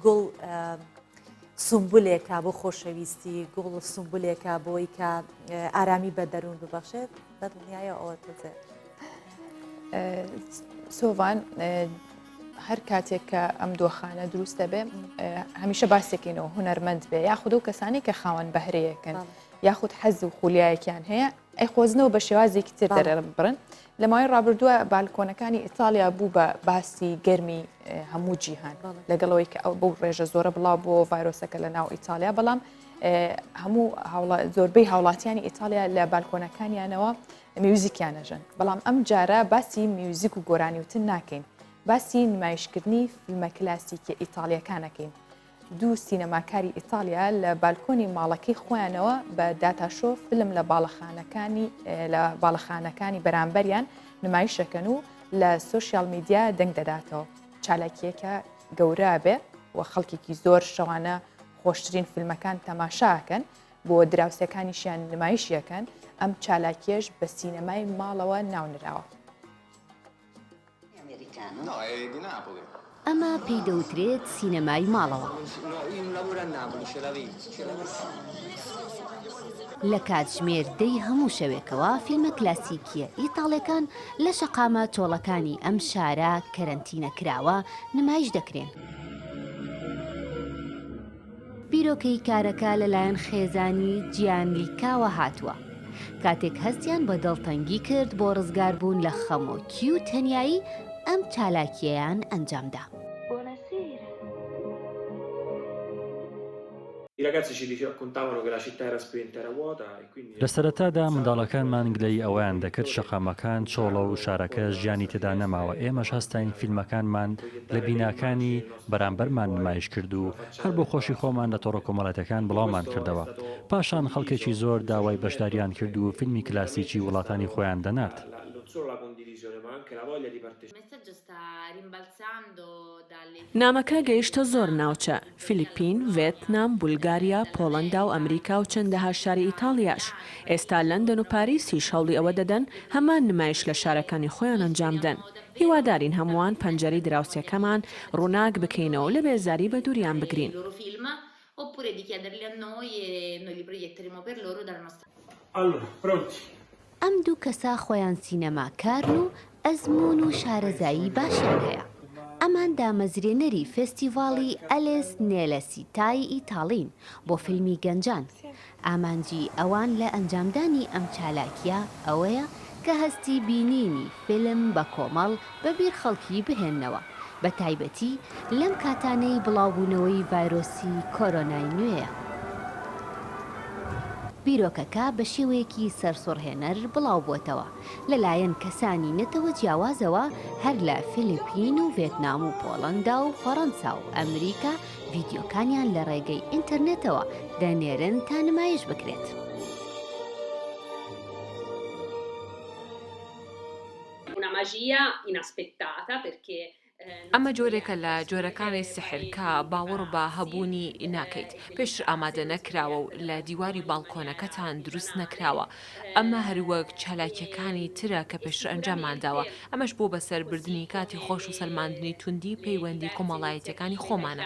گوڵ سمبولێکە بۆ خۆشەویستی گوڵ سمبولێکە بۆی کە ئارامی بە دەروون ببەخشێت بە دنیاە ئەوە تۆزێ سۆڤان هەر کاتێک کە ئەم دۆخانە دروستە بێ هەمیشە باسێکینەوە هونەرمەند بێ یاخود و کەسانی کە خاوەن بەهرەیەکەن یاخود حەز و خولیایەکیان هەیە ئەی خۆزنەوە بە شێوازێکی تر دەرەبڕن. لە ماوەی ڕابردووە بالکۆنەکانی ئیتالیا بوو بە باسی گەرمی هەموو جیهان لەگەڵەوەی کە ئەو بەو ڕێژە زۆرە بڵاو بۆ ڤایرۆسەکە لە ناو ئیتالیا بەڵام هەموو زۆربەی هاوڵاتیانی ئیتالیا لە بالکۆنەکانیانەوە میوزیکیانەژن بەڵام ئەم جارە باسی میوزیک و گۆرانی وتن ناکەین باسی نمایشکردنی فیلمە کلاسیکی ئیتالیەکانەکەین دوو سینەماکاری ئیتالیا لە بالکۆنی ماڵەکەی خۆیانەوە بە داتاشۆ فلم لە باڵەخانەکانی بەرامبەریان نمایشەکەن و لە سوۆسیال میدیا دەنگ دەداتەوە چالاکیەکە گەورە بێ و خەڵکێکی زۆر شەوانە خۆشترین فیلمەکان تەماشاکەن بۆ دراوسەکانیشیان نمایشیەکەن ئەم چالاکیێش بە سینەمای ماڵەوە ناونراوە. ئەمە پێی دەوترێت سینەمای ماڵەوە. لە کاتژمێر دەی هەموو شەوێکەوە فیلمە کلاسیکیە ئیتاڵیەکان لە شەقامە تۆڵەکانی ئەم شارە کەرەنتینە کراوە نمایش دەکرێن. بیرۆکەی کارەکە لەلایەن خێزانی گیانلیکاوە هاتووە. کاتێک هەستیان بە دڵتەنگی کرد بۆ ڕزگاربوون لە خەمۆکی و تەنیایی ئەم چالاکیەیان ئەنجامدا. لە سەرەتادا منداڵەکانمان گلەی ئەویان دەکرد شەقامەکان چۆڵە و شارەکە ژیانی تێدا نەماوە ئێمەش هەستین فیلمەکانمان لە بیناکانی بەرامبەرمان نمایش کرد و هەر بۆ خۆشی خۆمان لە تۆڕە کۆمەڵەتەکان بڵاومان کردەوە پاشان خەڵکێکی زۆر داوای بەشداریان کرد و فیلمی کلاسیکی وڵاتانی خۆیان دەنات. نامەکە گەیشتە زۆر ناوچە فیلیپین، ڤێتنام، بولگاریا، پۆڵەندا و ئەمریکا و چەندەها شاری ئیتاڵیاش. ئێستا لەندەن و پاریسیش هەوڵی ئەوە دەدەن هەمان نمایش لە شارەکانی خۆیان ئەنجامدەن. هیوادارین هەمووان پەنجەرەی دراوسێکەمان ڕووناک بکەینەوە لە بێزاری بە دووریان بگرین. ئەم دوو کەسا خۆیان سینەماکارن و ئەزمون و شارەزایی باشیان هەیە. ئەمان دامەزرێنەری فێستیڤاڵی ئەلێس نێلەسیتای ئیتاڵین بۆ فیلمی گەنجان. ئامانجی ئەوان لە ئەنجامدانی ئەم چالاکیە ئەوەیە کە هەستی بینینی فیلم بە کۆمەڵ بەبیر خەڵکی بهێننەوە بە تایبەتی لەم کاتانەی بڵاوبوونەوەی ڤایرۆسی کۆرۆنای نوێیە. بیرۆکەکە بە شێوەیەکی سەرسوڕهێنەر بڵاو بووتەوە لەلایەن کەسانی نەتەوە جیاوازەوە هەر لە فیلیپین و ڤێتنام و پۆڵەندا و فەڕەنسا و ئەمریکا ڤیدیۆکانیان لە ڕێگەی ئینتەرنێتەوە دەنێرن تا نمایش بکرێت. ئەمە جۆرێکە لە جۆرەکانی سحرکە باوەڕ بە هەبوونی ناکەیت پێشتر ئامادە نەکراوە و لە دیواری باڵکۆنەکەتان دروست نەکراوە. ئەمە هەروەک چالاکیەکانی ترە کە پێشتر ئەنجاممانداوە ئەمەش بۆ بەسەربردننی کاتی خۆش و سەلماندنی توندی پەیوەندی کۆمەڵایەتەکانی خۆمانە.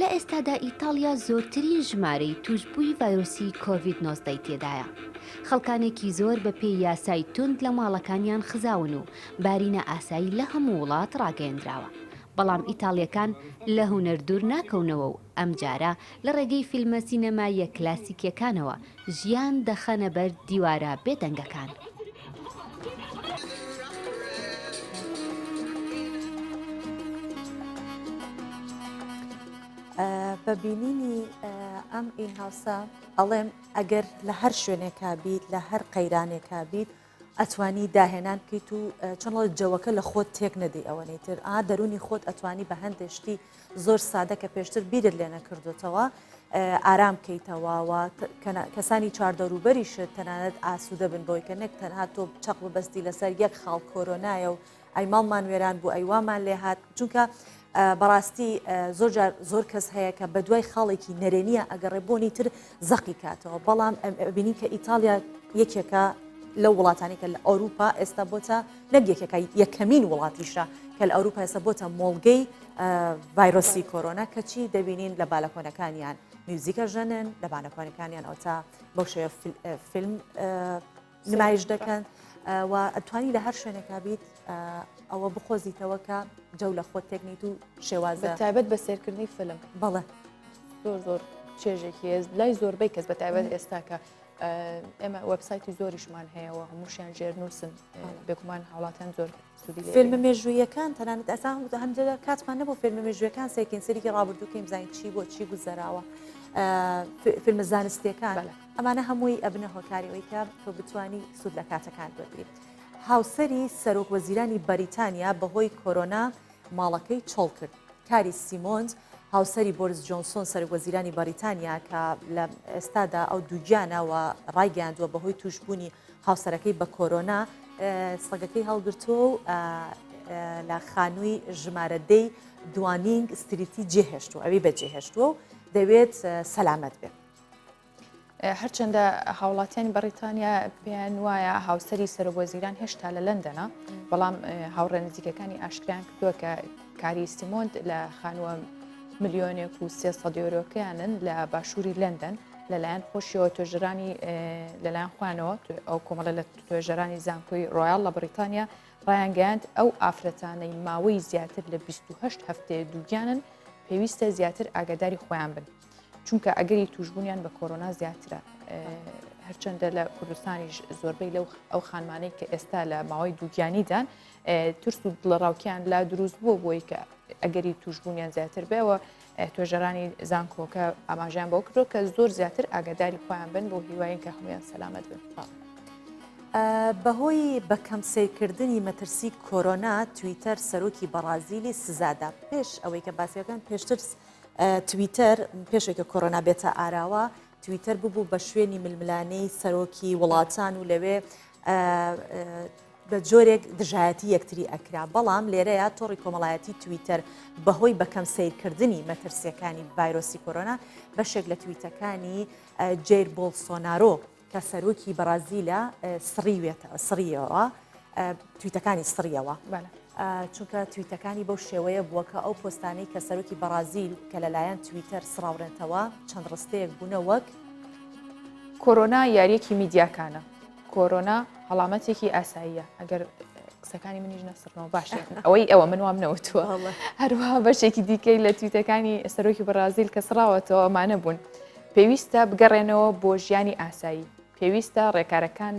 لە ئێستادا ئیتالیا زۆرترین ژمارەی توشببووی ڤایرۆسی کۆڤید-19 تێدایە. خەڵکانێکی زۆر بە پێی یاسای تند لە ماڵەکانیان خزاون و بارینە ئاسایی لە هەموو وڵات ڕاگەیەندراوە. بەڵام ئیتاڵیەکان لە هونەر دوور ناکەونەوە و ئەم جارە لە ڕێگەی فیلمە سینەمایە کلاسیکیەکانەوە ژیان دەخەنە بەر دیوارە بێدەنگەکان. بە بینینی ئەم ئین هاوسە ئەڵێم ئەگەر لە هەر شوێنێکا بیت لە هەر قەیرانێکا بیت ئەتوانی داهێنان بکەیت و چۆنڵ جەوەکە لە خۆت تێک نەدەی ئەوەی تر دەرونی خۆت ئەتوانی بە هەندێشتی زۆر سادە کە پێشتر بیرت لێ نەکردوتەوە ئارام بکەیتەوە کەسانی چاردەروبەریشت تەنانەت ئاسوودە بن بۆی کە نێک تەنها تۆ چەق بەستی لەسەر یەک خاڵ کۆرۆنایە و ئەی ماڵمان وێران بوو ئەیوامان لێ هات چونکە بەڕاستی زۆر کەس هەیە کە بە دوای خاڵێکی نەرێنیە ئەگەڕێبوونی تر زەقی کاتەوە بەڵام بینین کە ئیتالیا یەکێکە لەو وڵاتانی کە لە ئەوروپا ئێستا بۆتە نەبیەکێکە یەکەمین وڵاتیشە کە لە ئەوروپا ئێستا بۆتە مۆڵگەی ڤایرۆسی کۆرۆنا کەچی دەبینین لە بالەکۆنەکانیان میوزیکە ژەنن لە بانەکۆنەکانیان ئەوتا بەو شێوە فیلم نمایش دەکەن و ئەتوانی لە هەر شوێنێکا بیت ئەوە بخۆزیتەوە کە جەو لە خۆت تێکنیت و شێوازە بەتایبەت بە سێرکردنی فیلم بەڵێ زۆر چێژێکی لای زۆربەی کەس بەتایبەت ئێستاکە ئێمە وەبسایتی زۆریشمان هەیەەوە هەمووشیان ژێرنووسن بێگومان هاوڵاتیان زۆر فیلمە مێژوویەکان تەنانەت ئەسا هەندێک کاتمان نەبوو فیلمە مێژوویەکان سێکین سەرێکی ڕابردووکەیم زانین چی بۆ چی گوزەراوە فیلمە زانستیەکان ئەمانە هەمووی ئەبنە هۆکاریەوەی کە تۆ بتوانی سوود لە کاتەکان بگریت. هاوسەری سەرۆک وەزیرانی بەریتانیا بەهۆی کۆرۆنا ماڵەکەی چۆڵ کرد کاری سیمۆنز هاوسەری بۆرس جۆنسۆن سەرۆکوەزیرانی بەریتانیا کە لە ئێستادا ئەو دووگیانەوە ڕایگەاندووە بەهۆی توشبوونی هاوسەرەکەی بە کۆرۆنا سەگەکەی هەڵگرتووە و لە خانووی ژمارە دەی دوانینگ ستریتی جێهێشتووە ئەوی بەجێهێشتووە و دەوێت سەلامەت بێت. هەرچەندە هاوڵاتیانی بەریتانیا پێیان وایە هاوسەری سەرۆکوەزیران هێشتا لە لەندەنە بەڵام هاوڕێ نزیکەکانی ئاشکران کردووە کە کاری سیمۆند لە خانووە ملیۆنێک و 300 یۆرۆکەیانن لە باشووری لەندەن لەلایەن خۆشیەوە توێژەرانی لەلایەن خوانەوە ئەو کۆمەڵە لە توێژەرانی زانکۆی ڕۆیال لە بەریتانیا ڕایانگەیاند ئەو ئافرەتانەی ماوەی زیاتر لە 28 هەفتەیە دووگیانن پێویستە زیاتر ئاگاداری خۆیان بن چونکە ئەگەری توشببوونیان بە کۆرۆنا زیاترە هەرچەندە لە کوردستانیش زۆربەی لەو ئەو خانمانەی کە ئێستا لە ماوەی دووگیانیدان ترس و دڵڕاوکیان لا دروست بووە بۆی کە ئەگەری توشببوونیان زیاتر بێەوە توێژەرانی زانکۆکە ئاماژیان بۆ کردو کە زۆر زیاتر ئاگاداری خۆیان بن بۆ هیواین کە هەمویان سەلامەت بن. بەهۆی بەکەم سیرکردنی مەترسی کۆرۆنا تویتەر سەرۆکی بەرازیلی سزادا پێش ئەوەی کە باسیەکان پێشتر تویتەر پێشێکە کۆرۆنا بێتە ئاراوە تویتەر ببوو بە شوێنی ململانەی سەرۆکی وڵاتان و لەوێ بە جۆرێک دژایەتی یەکتری ئەکرا بەڵام لێرەیە تۆڕی کۆمەڵایەتی تویتەر بەهۆی بەکەم سیرکردنی مەترسیەکانی ڤایرۆسی کۆرۆنا بەشێک لە تویتەکانی جێر بۆلسۆنارۆ کە سەرۆکی بەرازیلە سڕیەوە تویتەکانی سڕیەوە چونکە تویتەکانی بەو شێوەیە بووە کە ئەو پۆستانەی کە سەرۆکی بەرازیل کە لەلایەن تویتەر سراوڕێنەوە چەند ڕستەیەک بوونە وەک کۆرۆنا یاریەکی میدیاکانە کۆرۆنا هەڵامەتێکی ئاساییە ئەگەر قسەکانی منیش نەسڕنەوە باشە ئەوەی ئەوە من وام نەوتووە هەروەها بەشێکی دیکەی لە تویتەکانی سەرۆکی بەرازیل کە سراوەتەوە ئەمانە بوون پێویستە بگەڕێنەوە بۆ ژیانی ئاسایی پێویستە ڕێکارەکان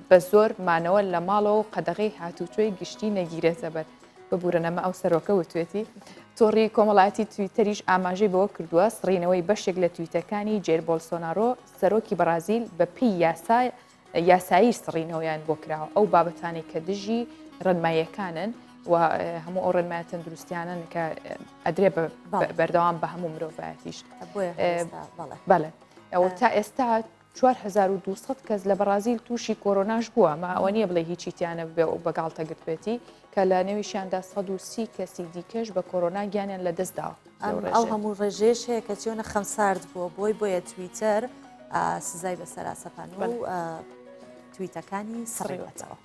بە زۆر مانەوە لە ماڵەوە قەدەغی هاتوچۆی گشتی نەگیرێتە بەر ببوورەنەمە ئەو سەرۆکە وتوێتی تۆڕی کۆمەڵایەتی تویتەریش ئاماژەی بەوە کردووە سڕینەوەی بەشێک لە تویتەکانی جێر بۆلسۆنارۆ سەرۆکی بەرازیل بە پێی یاسایی سڕینەوەیان بۆ کراوە ئەو بابەتانی کە دژی ڕەنماییەکانن و هەموو ئەو ڕێنمایە تەندروستیانن کە ئەدرێ بەردەوام بە هەموو مرۆڤایەتیش بەڵێ ئەوە تا ئێستا 4200 کەس لە بەرازیل تووشی کۆرۆناش بووە ما ئەوە نییە بڵێ هیچی تیانە بێ و بەگاڵتە گرتوێتی کە لە نێویشیاندا 130 کەسی دیکەش بە کۆرۆنا گیانیان لە دەستدا ئەو هەموو ڕێژێش هەیە کە چۆنە خەمسارد بووە بۆیە تویتەر سزای بەسەرا سەپان و تویتەکانی سڕیوەتەوە.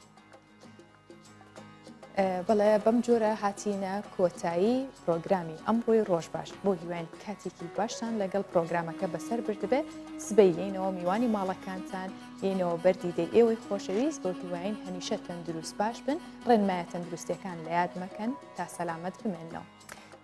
بەڵێ بەم جۆرە هاتیینە کۆتایی پرۆگرامی ئەمڕۆی ڕۆژ باش بۆ هیوان کاتێکی باشتان لەگەڵ پرۆگرامەکە بەسەر بردبێ سبەی یینەوە میوانی ماڵەکانتان یینەوە بەردیدەی ئێوەی خۆشەویست بۆ هیواین هەمیشە تەندروست باش بن ڕێنمایە تەندروستیەکان لە یاد مەکەن تا سەلامەت بمێنەوە.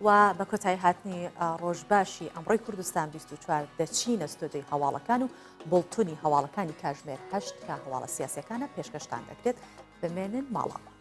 و بە کۆتایی هاتنی ڕۆژباشی ئەمڕۆی کوردستان 24 دەچینە ستۆدیۆی هەواڵەکان و بڵتونی هەواڵەکانی کاژمێر 8 کە هەواڵە سیاسەکانە پێشکەشتان دەکرێت بمێنن ماڵەوە.